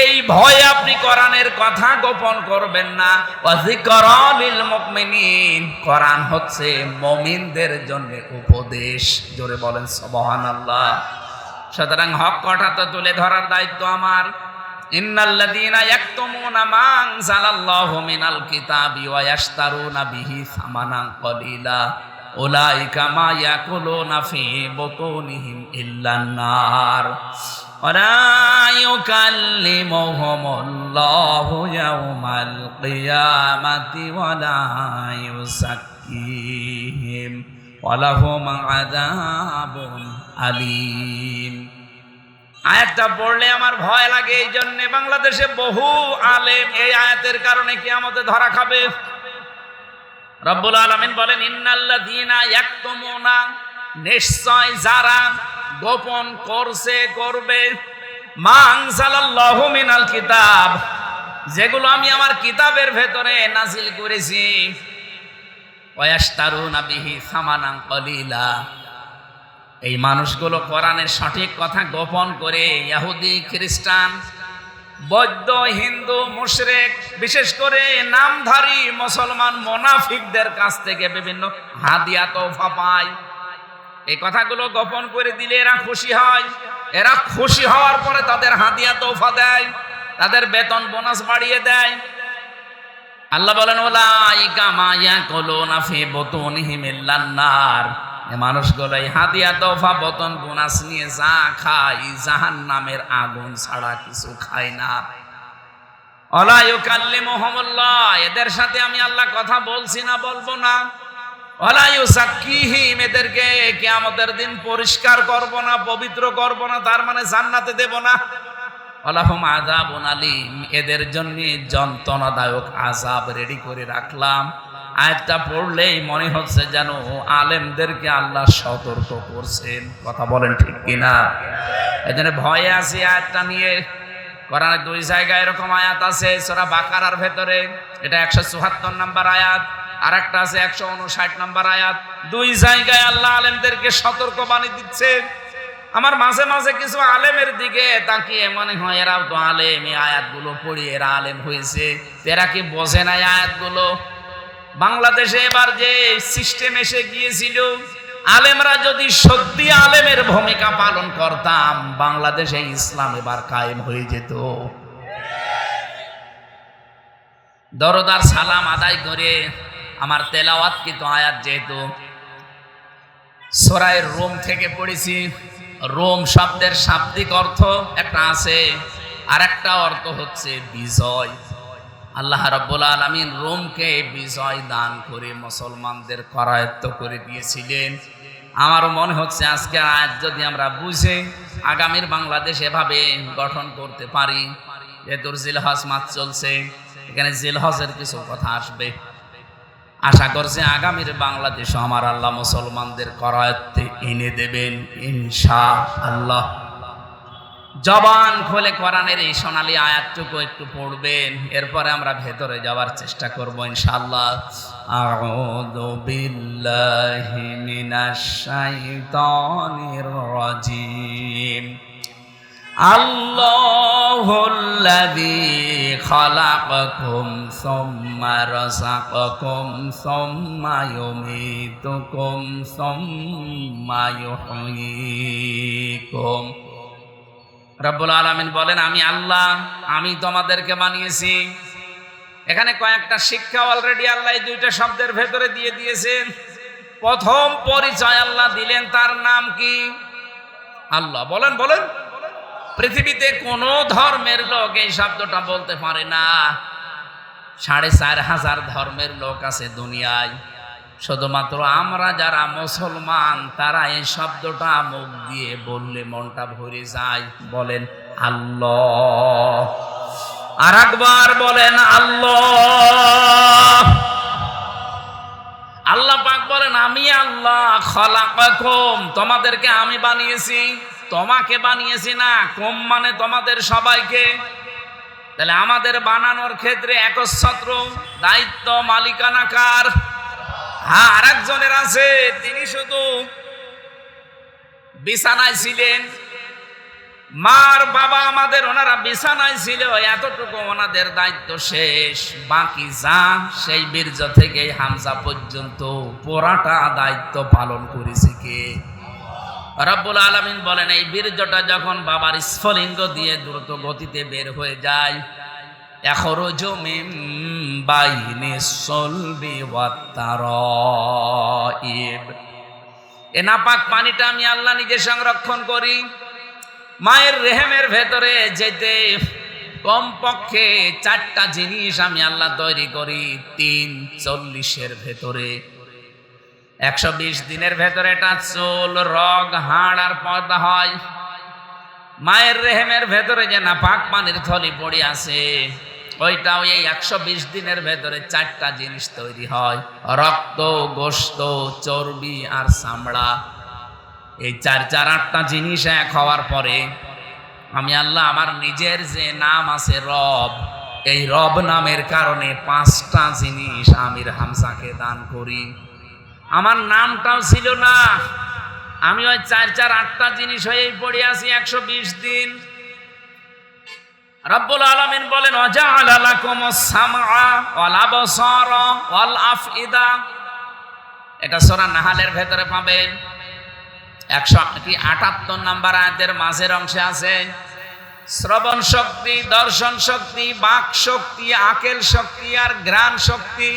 এই ভয়ে আপনি কোরআনের কথা গোপন করবেন না। ওয়াযিকরা লিল মুমিনিন, কোরআন হচ্ছে মুমিনদের জন্য উপদেশ। জোরে বলেন সুবহানাল্লাহ। সুতরাং হক কথা তো তুলে ধরার দায়িত্ব আমার। ইন্নাল্লাযীনা ইয়াকতুমুনা মা আনজালাল্লাহু মিনাল কিতাবি ওয়া ইয়াশতারুনা বিহি সামানান কলিলা উলাইকা মা ইয়াকুলুনা ফি বুতুনিহিম ইল্লান নার ওয়া লা ইউকাল্লিমুহুমুল্লাহু ইয়াওমাল কিয়ামাতি ওয়া লা ইউযাক্কিহিম ওয়া লাহুম আযাবুন আলীম। আয়াতটা পড়লে আমার ভয় লাগে, এই জন্য বাংলাদেশে বহু আলেম এই আয়াতের কারণে কিয়ামতে ধরা খাবে। রব্বুল আলামিন বলেন, ইন্নাল্লাযীনা ইয়াকতুমুনা, নিশ্চয় যারা গোপন করছে করবে, মা আনজালাল্লাহু মিনাল কিতাব, যেগুলো আমি আমার কিতাবের ভেতরে নাযিল করেছি, ওয়া ইয়াশতারুনা বিহি সামানান কলিলা, এই মানুষগুলো কোরআনের সঠিক কথা গোপন করে ইহুদি খ্রিস্টান বৌদ্ধ হিন্দু মুশরিক বিশেষ করে নামধারী মুসলমান মুনাফিকদের কাছ থেকে বিভিন্ন হাদিয়া তোফা পায়। এই কথাগুলো গোপন করে দিলে এরা খুশি হয়, এরা খুশি হওয়ার পরে তাদের হাদিয়া তোফা দেয়, তাদের বেতন বোনাস বাড়িয়ে দেয়। আল্লাহ বলেন, উলাইকা মা ইয়াকুলুনা ফি বুতুনিহিম ইল্লান নার, এই মানুষগুলো এই হাদিয়া তোফা বেতন বোনাস নিয়ে যা খায় জাহান্নামের আগুন ছাড়া কিছু খায় না। ওয়ালা ইউকাল্লিমুহুমুল্লাহ, এদের সাথে আমি আল্লাহ কথা বলছি না, বলবো না। ওয়ালা ইউযাক্কিহিম, এদেরকে কিয়ামতের দিন পরিষ্কার করব না, পবিত্র করব না, তার মানে জান্নাতে দেব না। ওয়ালাহুম আযাবুন আলীম, এদের জন্য যন্ত্রণাদায়ক আযাব রেডি করে রাখলাম। আয়াতটা পড়লেই মনে হচ্ছে যেন আলেমদেরকে আল্লাহ সতর্ক করছেন। কথা বলেন ঠিক কিনা? এজন্য ভয়ে আছি আয়াতটা নিয়ে। কোরআনে দুই জায়গায় এরকম আয়াত আছে, সূরা বাকারার ভেতরে, এটা 174 নম্বর আয়াত, আর একটা আছে 159 নম্বর আয়াত। দুই জায়গায় আল্লাহ আলেমদেরকে সতর্ক বাণী দিচ্ছে। আমার মাঝে মাঝে কিছু আলেমের দিকে তাকিয়ে মনে হয় এরাও তো আলেম, এই আয়াতগুলো পড়ি এরা আলেম হয়েছে, এরা কি বোঝে না এই আয়াতগুলো? বাংলাদেশে এবার যে সিস্টেম এসে গিয়েছিল, আলেমরা যদি সত্যি আলেমের ভূমিকা পালন করতাম, বাংলাদেশে ইসলাম এবার কায়েম হয়ে যেত। দরদার সালাম আদায় করে আমার তেলাওয়াতকৃত আয়াত, যেহেতু সূরা রুম থেকে পড়েছি, রোম শব্দের শাব্দিক অর্থ একটা আছে, আর একটা অর্থ হচ্ছে বিজয়। আল্লাহ রাব্বুল আলামিন রোমকে বিজয় দান করে মুসলমানদের করায়ত্ত করে দিয়েছিলেন। আমারও মনে হচ্ছে আজকে আয়াত যদি আমরা বুঝে আগামীর বাংলাদেশ এভাবে গঠন করতে পারি, যেহেতু জিলহজ মাস চলছে, এখানে জিলহজের কিছু কথা আসবে, আশা করছে আগামীর বাংলাদেশ আমার আল্লাহ মুসলমানদের করায়ত্তে এনে দেবেন ইনশাআল্লাহ। জবান খুলে কোরআনের এই সোনালী আয়াতটুকু একটু পড়বেন, এরপরে আমরা ভেতরে যাওয়ার চেষ্টা করব ইনশাআল্লাহ। আউযু বিল্লাহি মিনাশ শাইতানির রাজিম। আল্লাহুল্লাযী খালাকাকুম সুম্মা রাযাকাকুম সুম্মা রব্বুল আলামিন বলেন আমি আল্লাহ, আমি তোমাদেরকে বানিয়েছি। এখানে কয়েকটা শিক্ষা অলরেডি আল্লাহ এই দুইটা শব্দের ভেতরে দিয়ে দিয়েছেন। প্রথম পরিচয় আল্লাহ দিলেন, তার নাম কি? আল্লাহ। বলেন বলেন। পৃথিবীতে কোন ধর্মের লোক এই শব্দটা বলতে পারে না। 4,500 ধর্মের লোক আছে দুনিয়ায়, শুধুমাত্র আমরা যারা মুসলমান তারা এই শব্দটা মুখ দিয়ে বললে মনটা ভরে যায়। বলেন আল্লাহ। আর একবার বলেন আল্লাহ। আল্লাহ পাক বলেন আমি আল্লাহ খলাকাকুম, তোমাদেরকে আমি বানিয়েছি। তোমাকে বানিয়েছি না, কুম মানে তোমাদের সবাইকে। তাহলে আমাদের বানানোর ক্ষেত্রে একচ্ছত্র দায়িত্ব মালিকানা কার? হ্যাঁ, আরেকজনের আছে, তিনি শুধু বিছানায় ছিলেন। মার বাবা আমাদের, ওনারা বিছানায় ছিল, এতটুকু ওনাদের দায়িত্ব শেষ। বাকি যা সেই বীর্য থেকে হামজা পর্যন্ত পুরাটা দায়িত্ব পালন করেছে কে? রব্বুল আলামিন বলেন এই বীর্যটা যখন বাবার স্ফলিঙ্গ দিয়ে দ্রুত গতিতে বের হয়ে যায়, ইয়াখরুজু মিন বাইনিস সুলবি ওয়াত তারাইব, এ নাপাক পানিটা আমি আল্লাহ নিজে সংরক্ষণ করি। মায়ের রেহেমের ভেতরে যেতে কমপক্ষে 4টা জিনিস আমি আল্লাহ তৈরি করি। 340-এর ভেতরে 120 দিনের ভেতরে এটা চুল, রগ, হাড় আর পর্দা হয়। মায়ের রেহেমের ভেতরে যে নাপাক পানির থলি পড়ে আছে, ওইটাও এই 120 দিনের ভেতরে 4টা জিনিস তৈরি হয়: রক্ত, গোশত, চর্বি আর চামড়া। এই 4-8টা জিনিস এক হওয়ার পরে আমি আল্লাহ আমার নিজের যে নাম আছে রব, এই রব নামের কারণে 5টা জিনিস আমির হামজাকে দান করি। আমার নামটাও ছিল না, আমি ওই 4-8টা জিনিস হয়েই পড়ে আছি 120 দিন। রব্বুল আলামিন বলেন ওয়াজআলা লাকুমুস সামআ ওয়াল আবসারা ওয়াল আফইদা, এটা সূরা নাহলের ভেতরে পাবেন। 178 নম্বর আয়াতের মাঝের অংশে আছে শ্রবণ শক্তি, দর্শন শক্তি, বাক শক্তি, আকেল শক্তি আর ঘ্রাণ শক্তি।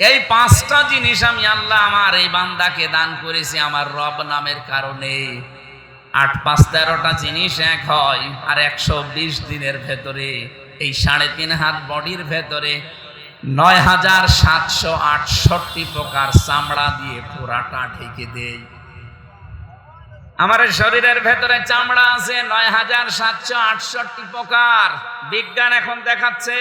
এই 5টা জিনিস আমি আল্লাহ আমার এই বান্দাকে দান করেছি আমার রব নামের কারণে। 8-5 13টা জিনিস এক হয়, আর 120 দিনের ভেতরে এই 3.5 হাত বডির ভেতরে 9,768 প্রকার চামড়া দিয়ে পুরাটা ঢেকে দেয়। আমার শরীরের ভেতরে চামড়া আছে 9,768 প্রকার। বিজ্ঞান এখন দেখাচ্ছে,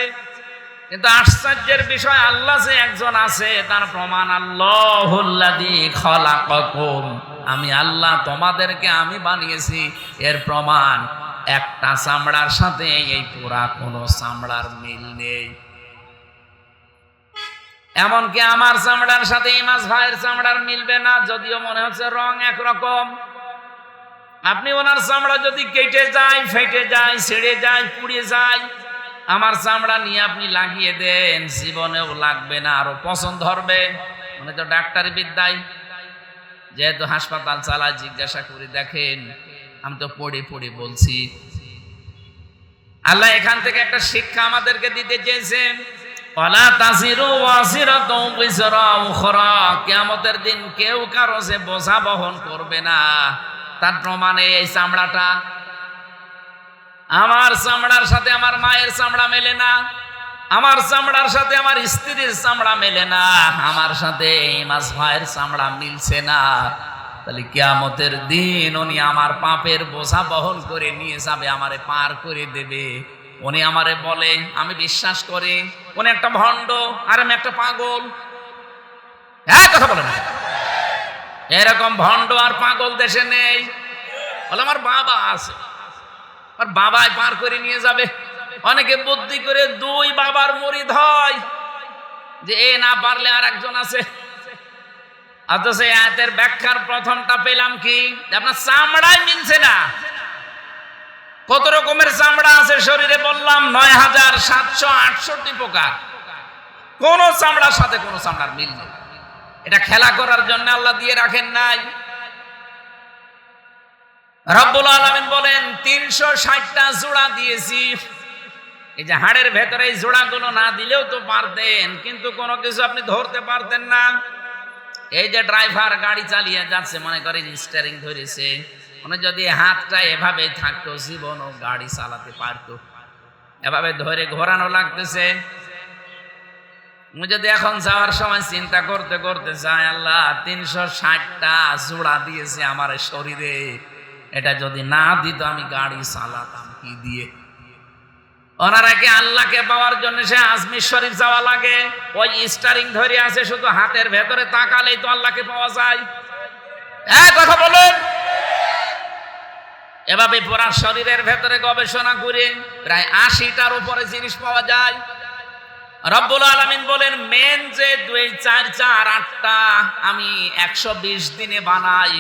কিন্তু আশ্চর্যের বিষয় আল্লাহ যে একজন আছে তার প্রমাণ আল্লাহুল্লাযী খলাকাকুম, আমি আল্লাহ তোমাদেরকে আমি বানিয়েছি। এর প্রমাণ একটা চামড়ার সাথে এই পুরা কোনো চামড়ার মিল নেই। এমনকি আমার চামড়ার সাথে ইমাজ ভাইয়ের চামড়ার মিলবে না, যদিও মনে হচ্ছে রং একরকম। আপনি ওনার চামড়া যদি কেটে যায়, ফেটে যায়, ছিঁড়ে যায়, পুড়ে যায়, আমার চামড়া নিয়ে আপনি লাগিয়ে দেন, জীবনেও লাগবে না, আরো পছন্দ ধরবে। মানে তো ডাক্তারি বিদ্যায় যেহেতু হাসপাতাল চালায়, জিজ্ঞাসা করে দেখেন, আমি তো পড়ে পড়ে বলছি। আল্লাহ এখান থেকে একটা শিক্ষা আমাদেরকে দিতে চেয়েছেন, ওয়ালা তাসিরু ওয়াসিরাতু বিজরা উখরা, কিয়ামতের দিন কেউ কারো যে বোঝা বহন করবে না। তার প্রমাণে এই চামড়াটা, আমার চামড়ার সাথে আমার মায়ের চামড়া মেলে না, আমার চামড়ার সাথে আমার স্ত্রীর চামড়া মেলে না, আমার সাথে ইমাজ ভাইয়ের চামড়া মিলছে না। তাহলে কিয়ামতের দিন উনি আমার পাপের বোঝা বহন করে নিয়ে যাবে, আমারে পার করে দেবে। উনি আমারে বলে, আমি বিশ্বাস করি উনি একটা ভণ্ড আর আমি একটা পাগল। হ্যাঁ, কথা বলে না, এরকম ভণ্ড আর পাগল দেশে নেই। বলে আমার বাবা আছে, আর বাবাই পার করে নিয়ে যাবে। অনেকে বুদ্ধি করে 2 বাবার মুরিদ হয়, যে এ না পারলে আর একজন আছে। অথচ আয়াতের ব্যাখ্যার প্রথমটা পেলাম কি, আপনার চামড়াই মিলছে না। কত রকমের চামড়া আছে শরীরে বললাম, 9,768 প্রকার। কোন চামড়ার সাথে কোন চামড়ার মিল নেই। এটা খেলা করার জন্য আল্লাহ দিয়ে রাখেন নাই। রব্বুল আলামিন বলেন 360টা জোড়া দিয়েছি। এই যে হাড়ের ভেতরে এই জোড়াগুলো না দিলেও তো পারতেন, কিন্তু কোনো কিছু আপনি ধরতে পারতেন না। এই যে ড্রাইভার গাড়ি চালিয়ে যাচ্ছে, মনে করেন স্টিয়ারিং ধরেছে, মানে যদি হাতটা এভাবে থাকতো জীবনও গাড়ি চালাতে পারতো। এভাবে ধরে ঘোরানো লাগতেছে। যদি এখন যাওয়ার সময় চিন্তা করতে করতে চাই, আল্লাহ 360টা জোড়া দিয়েছে আমার শরীরে, এটা যদি না দিত আমি গাড়ি চালাতাম কি দিয়ে? ওনারা কি আল্লাহকে পাওয়ার জন্য সে আজমির শরীফ যাওয়া লাগে? ওই স্টারিং ধরে আছে, শুধু হাতের ভেতরে তাকালেই তো আল্লাহকে পাওয়া যায়। কথা বলুন। এভাবে পুরা শরীরের ভেতরে গবেষণা করে প্রায় 80টার উপরে জিনিস পাওয়া যায়। রব্বুল আলামিন বলেন, মেন যে 2, 4, 4, 8টা আমি 120 দিনে বানাই,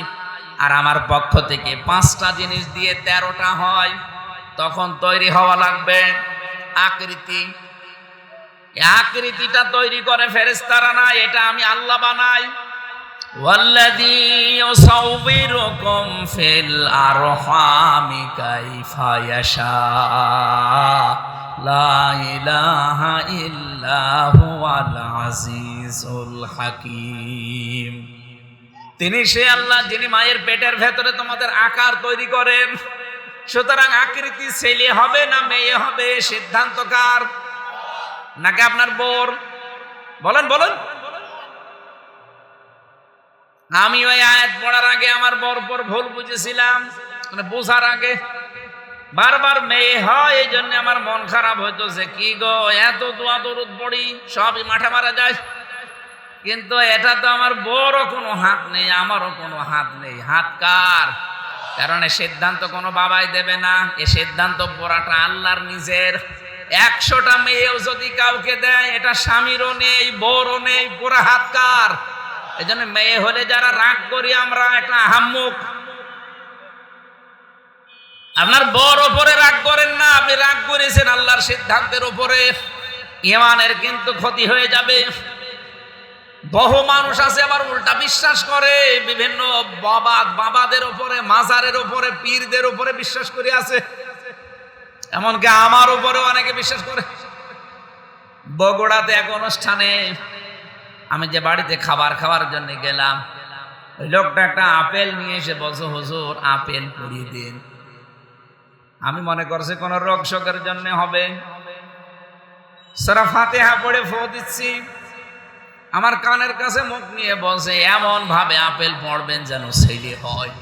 আর আমার পক্ষ থেকে 5টা জিনিস দিয়ে 13টা হয়। তখন তৈরি হওয়া লাগবে আকৃতি। আকৃতিটা তৈরি করে ফেরেশতারা না, এটা আমি আল্লাহ বানাই। ওয়াল্লাযী ইউসাউবিরুকুম ফিল আরহামি কাইফা ইয়াশা লা ইলাহা ইল্লা হুয়াল আজিজুল হাকীম। তিনি সে আল্লাহ যিনি মায়ের পেটের ভেতরে তোমাদের আকার তৈরি করেন। সুতরাং আকৃতি ছেলে হবে না মেয়ে হবে, সিদ্ধান্ত কার? নাকি আপনার বোর? বলেন বলেন। আমি ওই আয়াত পড়ার আগে আমার বর ভুল বুঝেছিলাম, মানে বোঝার আগে বারবার মেয়ে হয়, এই জন্য আমার মন খারাপ হইতো যে কি গো, এত দোয়া দরুদ পড়ি সবই মাঠে মারা যায়, কিন্তু এটা তো আমার বড় কোনো হাত নেই, আমারও কোনো হাত নেই। হাত কার? কারণ এ সিদ্ধান্ত কোনো বাবাই দেবে না, এ সিদ্ধান্ত পুরাটা আল্লাহর নিজের। 100টা মেয়েও যদি কাউকে দেয়, এটা স্বামীরও নেই, বউরও নেই, পুরা হাত কার? এই জন্য মেয়ে হলে যারা রাগ করি আমরা, একটা আহাম্মক। আপনার বউর ওপরে রাগ করেন না, আপনি রাগ করেছেন আল্লাহর সিদ্ধান্তের উপরে, ঈমানের কিন্তু ক্ষতি হয়ে যাবে। বহু মানুষ আছে আবার উল্টা বিশ্বাস করে, বিভিন্ন বাবাদের উপরে, মাজারের উপরে, পীরদের উপরে বিশ্বাস করে আছে। এমনকি আমার উপরেও অনেকে বিশ্বাস করে। বগুড়াতে এক অনুষ্ঠানে আমি যে বাড়িতে খাবার খাওয়ার জন্য গেলাম, ওই লোকটা একটা আপেল নিয়ে এসে বলছে, হুজুর আপেল পুড়িয়ে দিন। আমি মনে করছি কোন রোগ শোকের জন্য হবে। সূরা ফাতিহা পড়ে ফু দিচ্ছি, আমার কানের কাছে মুখ নিয়ে বলছে, এমন ভাবে আপেল পড়বেন যেন ছেলে হয়।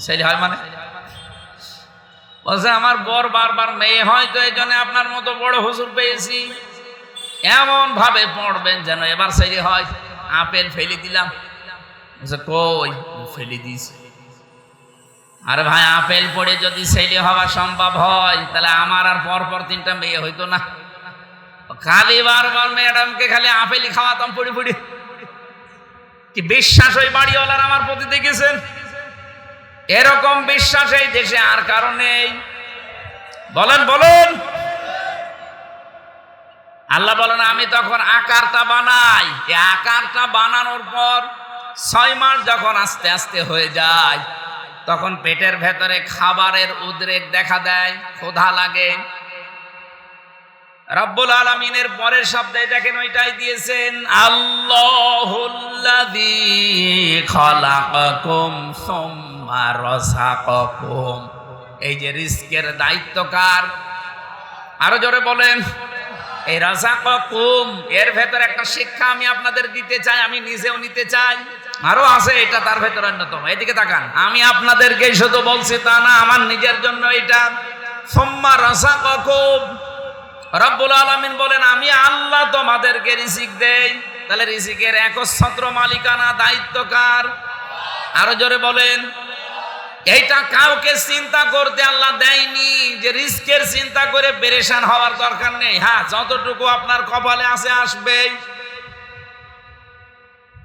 ছেলে হয় মানে? বলছে আমার বর বারবার মেয়ে হয়, তো এই জন্য আপনার মতো বড় হুজুর পেয়েছি, এমন ভাবে পড়বেন যেন এবার ছেলে হয়। আপেল ফেলে দিলাম। বলছে কই? ফেলে দিয়েছি। আরে ভাই, আপেল পড়ে যদি ছেলে হওয়া সম্ভব হয়, তাহলে আমার আর পরপর 3টা মেয়ে হইতো না? খালি বারবার ম্যাডামকে খালি আপেলই খাওয়াতাম পড়ি পড়ি। কি বিশ্বাস ওই বাড়িওয়ালার আমার প্রতি দেখেছেন? এরকম বিশ্বাস এই দেশে আর কারণ নেই। বলেন বলুন। আল্লাহ বলেন, আমি তখন আকারটা বানাই। এই আকারটা বানানোর পর 6 মাস যখন আস্তে আস্তে হয়ে যায়, তখন পেটের ভেতরে খাবারের উদ্রেক দেখা দেয়, ক্ষুধা লাগে। রব্বুল আলামিনের পরের শব্দে দেখেন ওইটাই দিয়েছেন, আল্লাহুল্লাযী খালাকাকুম সুম্মা রাযাকাকুম। এই যে রিজকের দায়িত্ব কার? আরো জোরে বলেন। এই রাযাকাকুম এর ভেতর একটা শিক্ষা আমি আপনাদের দিতে চাই, আমি নিজেও নিতে চাই। আরো আছে, এটা তার ভেতর অন্যতম। এদিকে তাকান। আমি আপনাদেরকে শুধু বলছি তা না, আমার নিজের জন্য এটা। সুম্মা রাযাকাকুম, রব্বুল আলামিন বলেন আমি আল্লাহ তোমাদেরকে রিজিক দেই। তাহলে রিজিকের একচ্ছত্র মালিকানা দায়িত্ব কার? আরো জোরে বলেন। এইটা কাউকে চিন্তা করতে আল্লাহ দেয়নি যে রিস্কের চিন্তা করে পেরেশান হওয়ার দরকার নেই। হ্যাঁ, যতটুকু আপনার কপালে আছে আসবেই,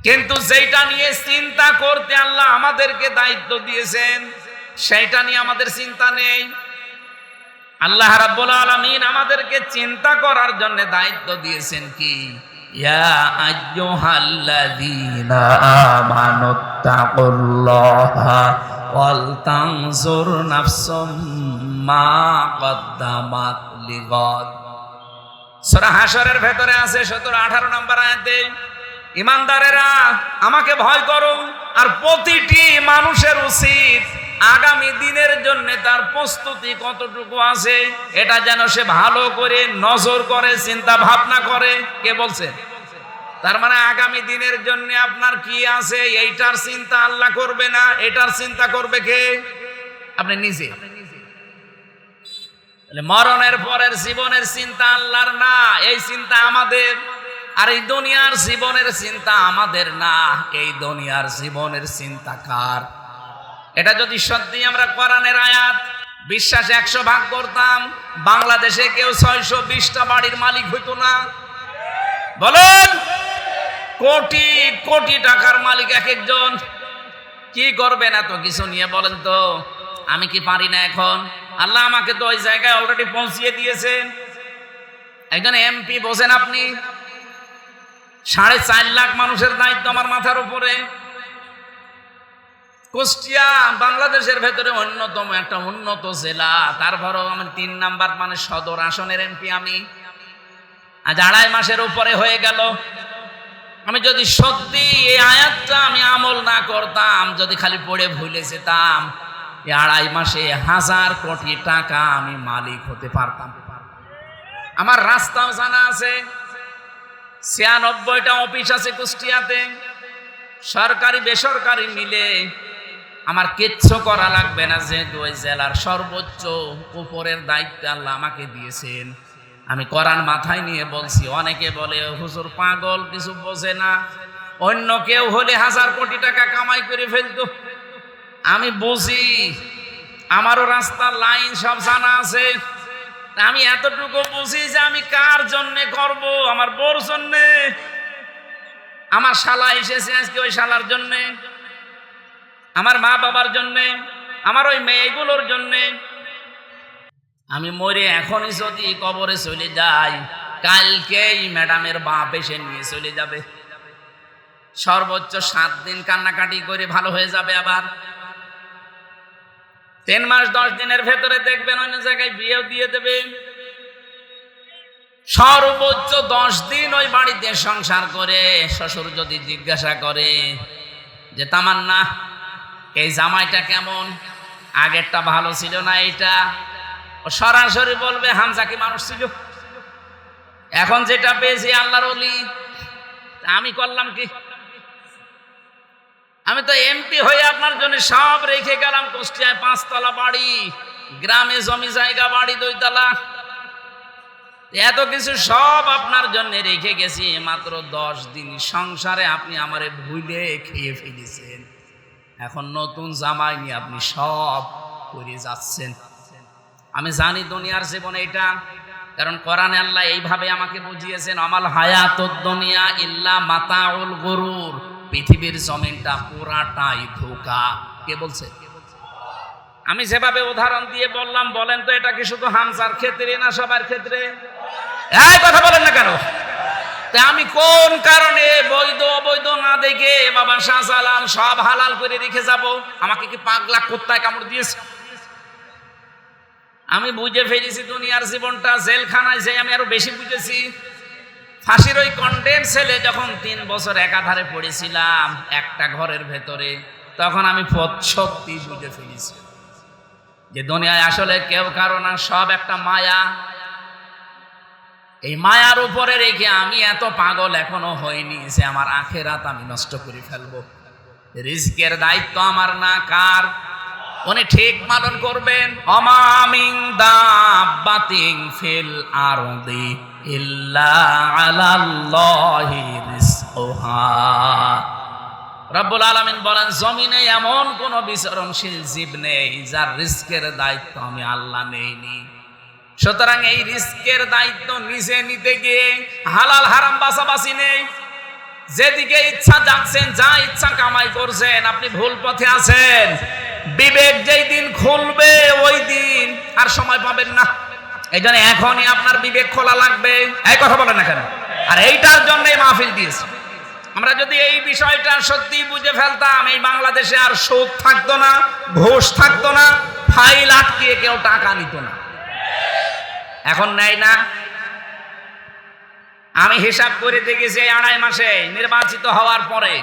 কিন্তু যেটা নিয়ে চিন্তা করতে আল্লাহ আমাদেরকে দায়িত্ব দিয়েছেন, সেইটা নিয়ে আমাদের চিন্তা নেই। আল্লাহ রাব্বুল আলামিন আমাদেরকে চিন্তা করার জন্য দায়িত্ব দিয়েছেন কি? ইয়া আইয়ুহাল্লাযীনা আমানুত্তাকুল্লাহা ওয়াল তানজুর নাফসুম মা কদ্দামাত লিগাদ। সূরা হাশরের ভেতরে আছে 17-18 নম্বর আয়াতে, ইমানদারেরা আমাকে ভয় করো, আর প্রতিটি মানুষের উচিত আগামী দিনের জন্য তার প্রস্তুতি কতটুকু আছে এটা যেন সে ভালো করে নজর করে, চিন্তা ভাবনা করে। কে বলছে? তার মানে আগামী দিনের জন্য আপনার কি আছে এইটার চিন্তা আল্লাহ করবে না, এটার চিন্তা করবে কে? আপনি নিজে। মরণের পরের জীবনের চিন্তা আল্লাহর না, এই চিন্তা আমাদের। আর এই দুনিয়ার জীবনের চিন্তা আমাদের না, এই দুনিয়ার জীবনের চিন্তা কার? এটা যদি সত্যি আমরা কোরআনের আয়াত বিশ্বাস 100 ভাগ করতাম, বাংলাদেশে কেউ 620টা বাড়ির মালিক হইতো না। বলেন, কোটি কোটি টাকার মালিক এক একজন। কি করবেন এত কিছু নিয়ে বলেন তো? আমি কি পারি না এখন? আল্লাহ আমাকে তো ওই জায়গায় অলরেডি পৌঁছিয়ে দিয়েছেন। একজন এমপি বসেন আপনি, 4.5 লাখ মানুষের দায়িত্ব আমার মাথার উপরে। কুষ্টিয়া বাংলাদেশের ভেতরে অন্যতম একটা উন্নত জেলা, তারপরও আমি 3 নাম্বার মানে সদর আসনের এমপি। আমি আজ 2.5 মাসের উপরে হয়ে গেল। আমি যদি সত্যি এই আয়াতটা আমি আমল না করতাম, যদি খালি পড়ে ভুলে যেতাম, এই 2.5 মাসে 1000 কোটি টাকা আমি মালিক হতে পারতাম। আমার রাস্তাও জানা আছে, 96টা অফিস আছে কুষ্টিয়াতে, সরকারি বেসরকারি মিলে। আমার কিচ্ছু করা লাগবে না, যেহেতু ওই জেলার সর্বোচ্চ উপরের দায়িত্ব আল্লাহ আমাকে দিয়েছেন। আমি কোরআন মাথায় নিয়ে বলছি। অনেকে বলে হুজুর পাগল, কিছু বোঝে না। অন্য কেউ হলে 1000 কোটি টাকা কামাই করে ফেলতো। আমি বুঝি, আমারও রাস্তার লাইন সব জানা আছে। আমি এতটুকু বুঝি যে আমি কার জন্য করব। আমার বোর জন্য, আমার শালা এসেছে আজকে ওই শালার জন্য, আমার মা বাবার জন্য, আমার ওই মেয়েগুলোর জন্য। আমি মরে এখনই যদি কবরে চলে যাই, কালকেই ম্যাডামের বাপ এসে নিয়ে চলে যাবে। সর্বোচ্চ 7 দিন কান্নাকাটি করে ভালো হয়ে যাবে। আবার 3 মাস 10 দিনের ভেতরে দেখবেন অন্য জায়গায় বিয়েও দিয়ে দেবে। সর্বোচ্চ 10 দিন ওই বাড়িতে সংসার করে শ্বশুর যদি জিজ্ঞাসা করে যে তামান্না এই জামাইটা কেমন, আগেরটা ভালো ছিল না এইটা, ও সরাসরি বলবে হামজা কি মানুষ ছিল, এখন যেটা পেয়েছি আল্লাহর ওলি। আমি করলাম কি? আমি তো এমপি হয়ে আপনার জন্য সব রেখে গেলাম। কুষ্টিয়ায় 5 তলা বাড়ি, গ্রামে জমি জায়গা বাড়ি 2 তলা, এত কিছু সব আপনার জন্য রেখে গেছি। মাত্র 10 দিন সংসারে আপনি আমারে ভুলে খেয়ে ফেলেছেন। এখন নতুন জামাই নিয়ে আপনি সব করে যাচ্ছেন। আমি জানি দুনিয়ার জীবন এটা, কারণ কোরআনে আল্লাহ এইভাবে আমাকে বুঝিয়েছেন, আমাল হায়াতুদ দুনিয়া ইল্লা মাতাউল গুরুর। পৃথিবীর জমিনটা পুরাটাই ধোঁকা। কে বলছে? আমি যেভাবে উদাহরণ দিয়ে বললাম, বলেন তো এটা কি শুধু হামজার ক্ষেত্রে না সবার ক্ষেত্রে? এই কথা বলেন না কেন? আমি কোন কারণে বৈধ অবৈধ না দেখে বাবা শাহজালাল সব হালাল করে রেখে যাব? আমাকে কি পাগলা কুত্তায় কামড় দিয়েছে? আমি বুঝে ফেলেছি দুনিয়ার জীবনটা জেলখানায়, যে আমি আরো বেশি বুঝেছি। ফাঁসির ওই কন্ডেম সেলে যখন 3 বছর একাধারে পড়েছিলাম একটা ঘরের ভেতরে, তখন আমি সত্যি বুঝে ফেলেছি যে দুনিয়ায় আসলে কেউ কারো না, সব একটা মায়া। এই মায়ার উপরে রেখে আমি এত পাগল এখনো হইনি যে আমার আখেরাত আমি নষ্ট করে ফেলবো। রিজকের দায়িত্ব আমার না, কার? উনি ঠিক পালন করবেন। ওমা মিন দাব্বাতিন ফিল আরদি ইল্লা আলাল্লাহি রিজকুহা। রব্বুল আলামিন বলেন, জমিনে এমন কোন বিচরণশীল জীব নেই যার রিজকের দায়িত্ব আমি আল্লাহ নেইনি। সুতরাং এই রিজকের দায়িত্ব নিজে নিতে গিয়ে হালাল হারাম বাছাবাছি নেই। যেদিকে ইচ্ছা যাচ্ছেন, যা ইচ্ছা কামাই করছেন, আপনি ভুল পথে আছেন। বিবেক যেই দিন খুলবে ওই দিন আর সময় পাবেন না। এই জন্য এখনই আপনার বিবেক খোলা লাগবে। এই কথা বলেন না কেন? আর এইটার জন্যই মাহফিল দিয়েছে। আমরা যদি এই বিষয়টা সত্যি বুঝে ফেলতাম, এই বাংলাদেশে আর সুদ থাকতো না, ঘুষ থাকতো না, ফাইল আটকিয়ে কেউ টাকা নিত না। এখন নেয় না। আমি হিসাব করে দেখেছি এই 2.5 মাসে নির্বাচিত হওয়ার পরে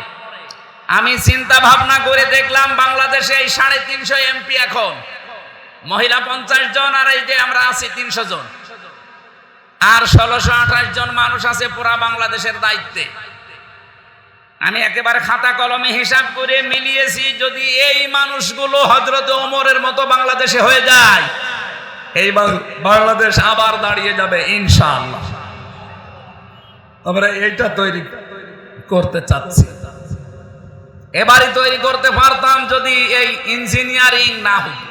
আমি চিন্তা ভাবনা করে দেখলাম বাংলাদেশে এই 350 এমপি, এখন মহিলা 50 জন, আর এই যে আমরা আছি 300 জন, আর 1628 জন মানুষ আছে পুরা বাংলাদেশের দায়িত্বে। আমি একেবারে খাতা কলমে হিসাব করে মিলিয়েছি, যদি এই মানুষগুলো হযরত ওমরের মতো বাংলাদেশে হয়ে যায়, এই বাংলাদেশ আবার দাঁড়িয়ে যাবে ইনশাআল্লাহ। আমরা এইটা তৈরি করতে চাচ্ছি। এবারই তৈরি করতে পারতাম যদি এই ইঞ্জিনিয়ারিং না হতো।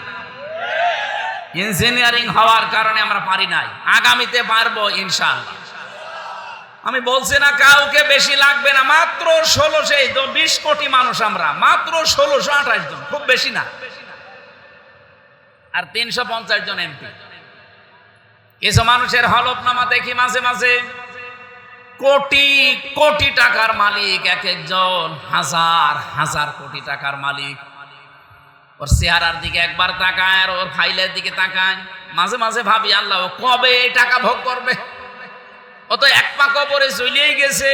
ইঞ্জিনিয়ারিং হওয়ার কারণে আমরা পারি নাই, আগামীতে পারবো ইনশাআল্লাহ। আমি বলছি না কাউকে বেশি লাগবে না, মাত্র 20 কোটি মানুষ আমরা, মাত্র 1628 জন, খুব বেশি না, আর 350 জন এমপি। কিছু মানুষের হলফনামা দেখি মাঝে মাঝে, কোটি কোটি টাকার মালিক, এক একজন হাজার হাজার কোটি টাকার মালিক। ওর চেহারার দিকে একবার তাকায় আর ওর ফাইলের দিকে তাকায়, মাঝে মাঝে ভাবি আল্লাহ ও কবে এই টাকা ভোগ করবে। ও তো এক পা কবরে চলেই গেছে।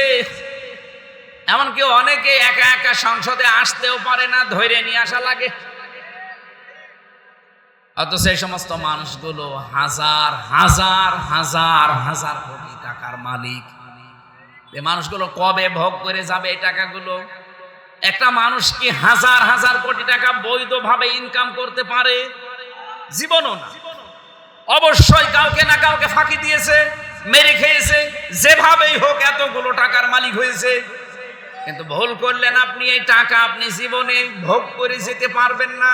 এমনকি অনেকে একা একা সংসদে আসতেও পারে না, ধরে নিয়ে আসা লাগে। অথচ এই সমস্ত মানুষগুলো হাজার হাজার হাজার হাজার কোটি টাকার মালিক। এই মানুষগুলো কবে ভোগ করে যাবে এই টাকাগুলো? একটা মানুষ কি হাজার হাজার কোটি টাকা বৈধভাবে ইনকাম করতে পারে? জীবনও না। অবশ্যই কাউকে না কাউকে ফাঁকি দিয়েছে, মেরে খেয়েছে, যেভাবেই হোক এতগুলো টাকার মালিক হয়েছে। কিন্তু ভুল করলেন আপনি, এই টাকা আপনি জীবনে ভোগ করে যেতে পারবেন না।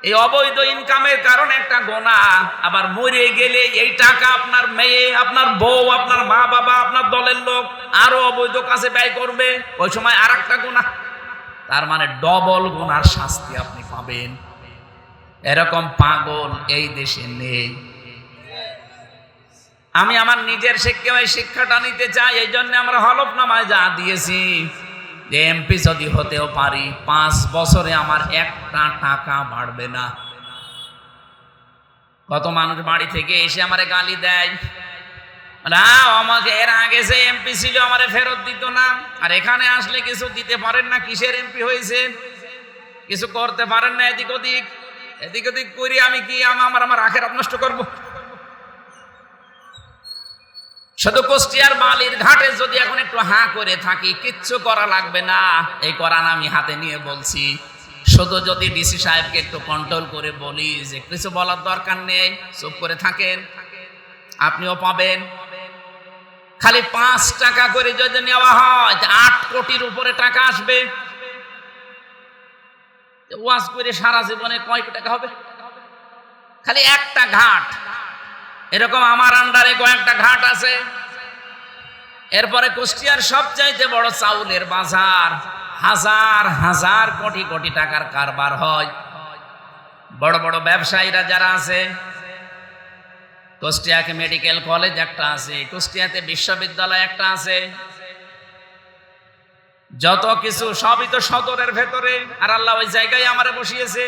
এই অবৈধ ইনকামের কারণে একটা গুনাহ, আবার মরে গেলে এই টাকা আপনার মেয়ে, আপনার বউ, আপনার মা বাবা, আপনার দলের লোক আরো অবৈধ কাজে ব্যয় করবে, ওই সময় আর একটা গুনাহ। তার মানে ডবল গুনার শাস্তি আপনি পাবেন। এরকম পাগল এই দেশে নেই। আমি আমার নিজের শিক্ষাটা নিতে চাই, এই জন্য আমরা হলফনামায় যা দিয়েছি যে এমপি যদি হতেও পারি, 5 বছরে আমার একটা টাকা বাড়বে না। কত মানুষ বাড়ি থেকে এসে আমারে গালি দেয়, না আমাকে এর আগে যে এমপি ছিল আমারে ফেরত দিত না, আর এখানে আসলে কিছু দিতে পারেন না, কিসের এমপি হয়েছে, কিছু করতে পারেন না, এদিক ওদিক করি আমি কি আমার আখেরাত নষ্ট করবো? শুধু কুষ্টিয়ার বালির ঘাটে যদি এখন একটু হাঁ করে থাকি, কিচ্ছু করা লাগবে না, এই কোরআন আমি হাতে নিয়ে বলছি। শুধু যদি ডিসি সাহেবকে একটু কন্ট্রোল করে বলি যে কিছু বলার দরকার নেই, চুপ করে থাকেন, আপনিও পাবেন। খালি 5 টাকা করে যদি নেওয়া হয় 8 কোটির উপরে টাকা আসবে। ওয়াজ করে সারা জীবনে কয় টাকা হবে? খালি একটা ঘাট। এরকম আমার আন্ডারে কয়েকটা ঘাট আছে। এরপরে কুষ্টিয়ার সবচাইতে বড় চাউলের বাজার, হাজার হাজার কোটি কোটি টাকার কারবার হয়। বড় বড় ব্যবসায়ীরা যারা আছে, কুষ্টিয়াতে মেডিকেল কলেজ একটা আছে, কুষ্টিয়াতে বিশ্ববিদ্যালয় একটা আছে, যত কিছু সবই তো সদরের ভেতরে। আর আল্লাহ ওই জায়গায় আমারে বসিয়েছে।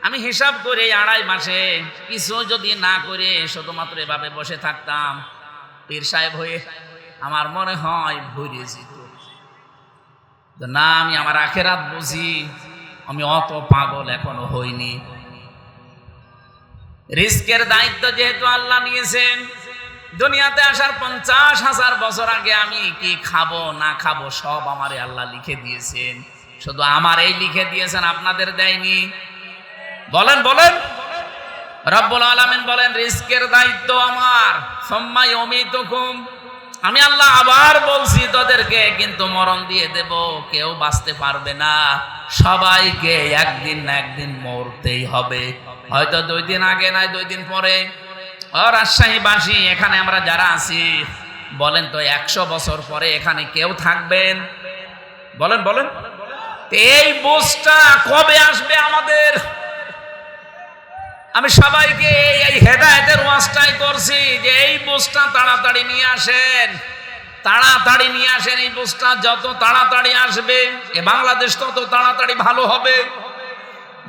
আমি হিসাব করে 2.5 মাসে কিছু যদি না করে শুধুমাত্র এভাবে বসে থাকতাম পীর সাহেব হয়ে, আমার মনে হয় ভরে যেত না। আমি আমার আখেরাত বুঝি, আমি অত পাগল এখনো হইনি। রিস্কের দায়িত্ব যেহেতু আল্লাহ নিয়েছেন, দুনিয়াতে আসার 50,000 বছর আগে আমি কি খাবো না খাবো সব আমারে আল্লাহ লিখে দিয়েছেন। শুধু আমারই লিখে দিয়েছেন, আপনাদের দেয়নি। বলেন বলেন, রব্বুল আলামিন বলেন রিস্কের দায়িত্ব আমার। সুম্মা ইউমীতুকুম, আমি আল্লাহ আবার বলছি তোদেরকে কিন্তু মরণ দিয়ে দেব, কেউ বাঁচতে পারবে না, সবাইকে একদিন না একদিন মরতেই হবে। হয়তো 2 দিন আগে নয় 2 দিন পরে। ও রাজশাহীবাসী, এখানে আমরা যারা আছি, বলেন তো 100 বছর পরে এখানে কেউ থাকবেন? বলেন বলেন, এই বুঝটা কবে আসবে আমাদের? আমি সবাইকে এই হেদায়েতের ওয়াজটাই করছি যে এই বুঝটা তাড়াতাড়ি নিয়ে আসেন। তাড়াতাড়ি নিয়ে আসেন এই বুঝটা, যত তাড়াতাড়ি আসবে এ বাংলাদেশ তত তাড়াতাড়ি ভালো হবে।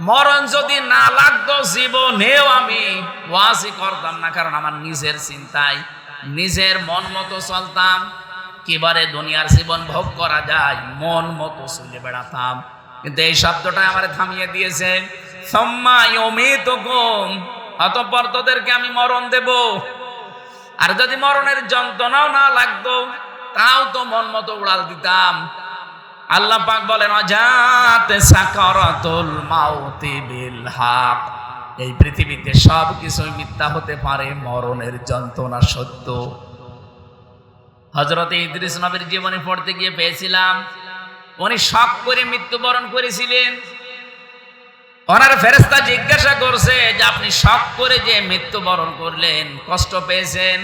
মরণ যদি না লাগতো জীবনেও আমি ওয়াজি করতাম না, কারণ আমার নিজের চিন্তায় নিজের মন মতো চলতাম। কিবারে দুনিয়ার জীবন ভোগ করা যায়, মন মতো চলে বেড়াতাম। কিন্তু এই শব্দটা আমার থামিয়ে দিয়েছে, সুম্মা ইউমীতুকুম, অতঃপর তোদেরকে আমি মরণ দেব। আর যদি মরণের যন্ত্রণাও না লাগতো তাও তো মন মতো উড়াল দিতাম। আল্লাহ পাক বলেন অজাতে সাকারাতুল মাউতি বিল হক, এই পৃথিবীতে সব কিছুই মিথ্যা হতে পারে, মরণের যন্ত্রণা সত্য। হযরত ইদ্রিস নবীর জীবনী পড়তে গিয়ে পেয়েছিলাম উনি শক করে মৃত্যুবরণ করেছিলেন। ওনার ফেরেশতা জিজ্ঞাসা করছে যে আপনি শক করে যে মৃত্যুবরণ করলেন, কষ্ট পেয়েছেন?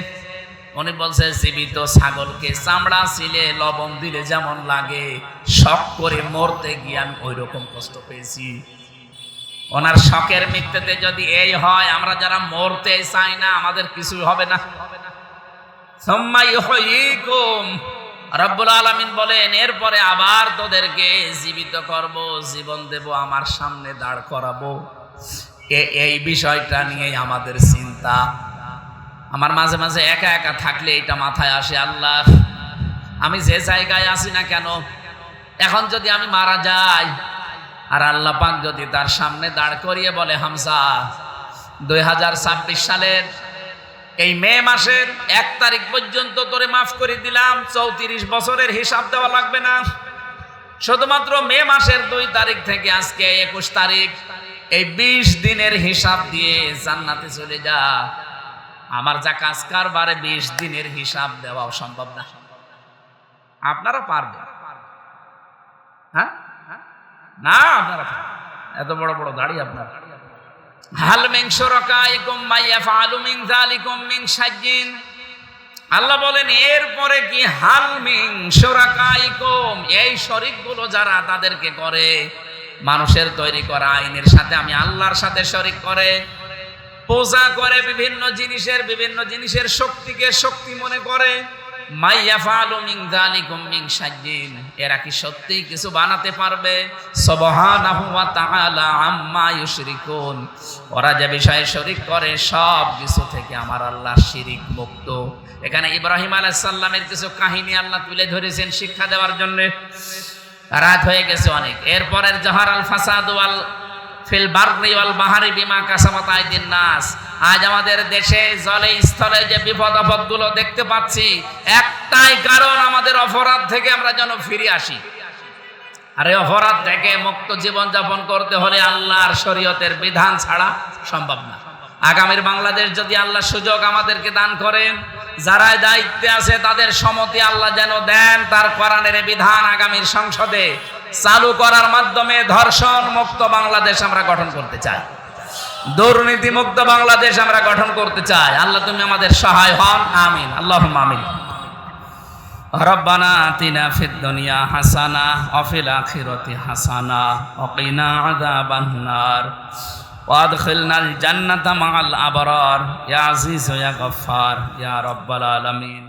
উনি বলছে জীবিত ছাগলকে চামড়া ছিলে লবণ দিলে যেমন লাগে, শক করে মরতে গিয়ে আমি ওই রকম কষ্ট পেয়েছি। ওনার শকের মৃত্যুতে যদি এই হয়, আমরা যারা মরতে চাই না আমাদের কিছু হবে না। সুম্মা ইউহয়িকুম, রব্বুল আলামিন বলেন এরপরে আবার তোদেরকে জীবিত করব, জীবন দেব, আমার সামনে দাঁড় করাবো। এই বিষয়টা নিয়ে আমাদের চিন্তা। আমার মাঝে মাঝে একা একা থাকলে এটা মাথায় আসে, আল্লাহ আমি যে জায়গায় আছি না কেন, এখন যদি আমি মারা যাই আর আল্লাহ পাক যদি তার সামনে দাঁড় করিয়ে বলে হামজা 2026 সালের এই মে মাসের 1 তারিখ পর্যন্ত তোরে মাফ করে দিলাম, 34 বছরের হিসাব দেওয়া লাগবে না, শুধুমাত্র মে মাসের 2 তারিখ থেকে আজকে 21 তারিখ, এই 20 দিনের হিসাব দিয়ে জান্নাতে চলে যা। আমার যা কাজ কারবারে 20 দিনের হিসাব দেওয়াও সম্ভব না। আপনারা পারবেন? হ্যাঁ না, আপনারা এত বড় বড় দাড়ি আপনার। হাল মিন শুরাকাইকুম মা ইয়াফআলু মিন যালিকুম মিন শাইইন, আল্লাহ বলেন এরপরে কি হাল মিন শুরাকাইকুম, এই শরীকগুলো যারা তাদেরকে করে, মানুষের তৈরি করা আইনের সাথে আমি আল্লাহর সাথে শরীক করে, পূজা করে, বিভিন্ন জিনিসের শক্তিকে শক্তি মনে করে, মা ইয়াফআলু মিন যালিকুম মিন শাইইন, এরা কি সত্যিই কিছু বানাতে পারবে? সুবহানাহু ওয়া তাআলা আম্মা ইউশরিকুন, ওরা যে বিষয়ে শরীক করে সব কিছু থেকে আমার আল্লাহ শিরিক মুক্ত। এখানে ইব্রাহিম আলাইহিস সালামের কিছু কাহিনী আল্লাহ তুলে ধরেছেন শিক্ষা দেওয়ার জন্য। রাত হয়ে গেছে অনেক। এরপরের জহার আল ফাসাদ ওয়াল ফিল বাররি ওয়াল বাহরি বিমা কাসাবাত আইদিন নাস, আজ আমাদের দেশে জলে স্থলে যে বিপদ আপদগুলো দেখতে পাচ্ছি, একটাই কারণ আমাদের অপরাধ থেকে আমরা যেন ফিরে আসি। আর এই অপরাধ থেকে মুক্ত জীবন যাপন করতে হলে আল্লাহর শরীয়তের বিধান ছাড়া সম্ভব না। আগামীর বাংলাদেশ যদি আল্লাহ সুযোগ আমাদেরকে দান করেন, যারা দায়িত্বে আছে তাদের সম্মতি আল্লাহ যেন দেন, তার কোরআনের বিধান আগামীর সংসদে চালু করার মাধ্যমে ধর্ষণ মুক্ত বাংলাদেশ আমরা গঠন করতে চাই, দুর্নীতি মুক্ত বাংলাদেশ আমরা গঠন করতে চাই। আল্লাহ তুমি আমাদের সহায় হন, আমিন, আল্লাহুম্মা আমিন। রব্বানা আতিনা ফিদ দুনিয়া হাসানা ওয়া ফিল আখিরাতি হাসানা ওয়া কিনা আযাবান নার ওয়া আদখিলনাল জান্নাতা মা'আল আবরার ইয়া আজিজ ইয়া গফফার ইয়া রাব্বাল আলামিন।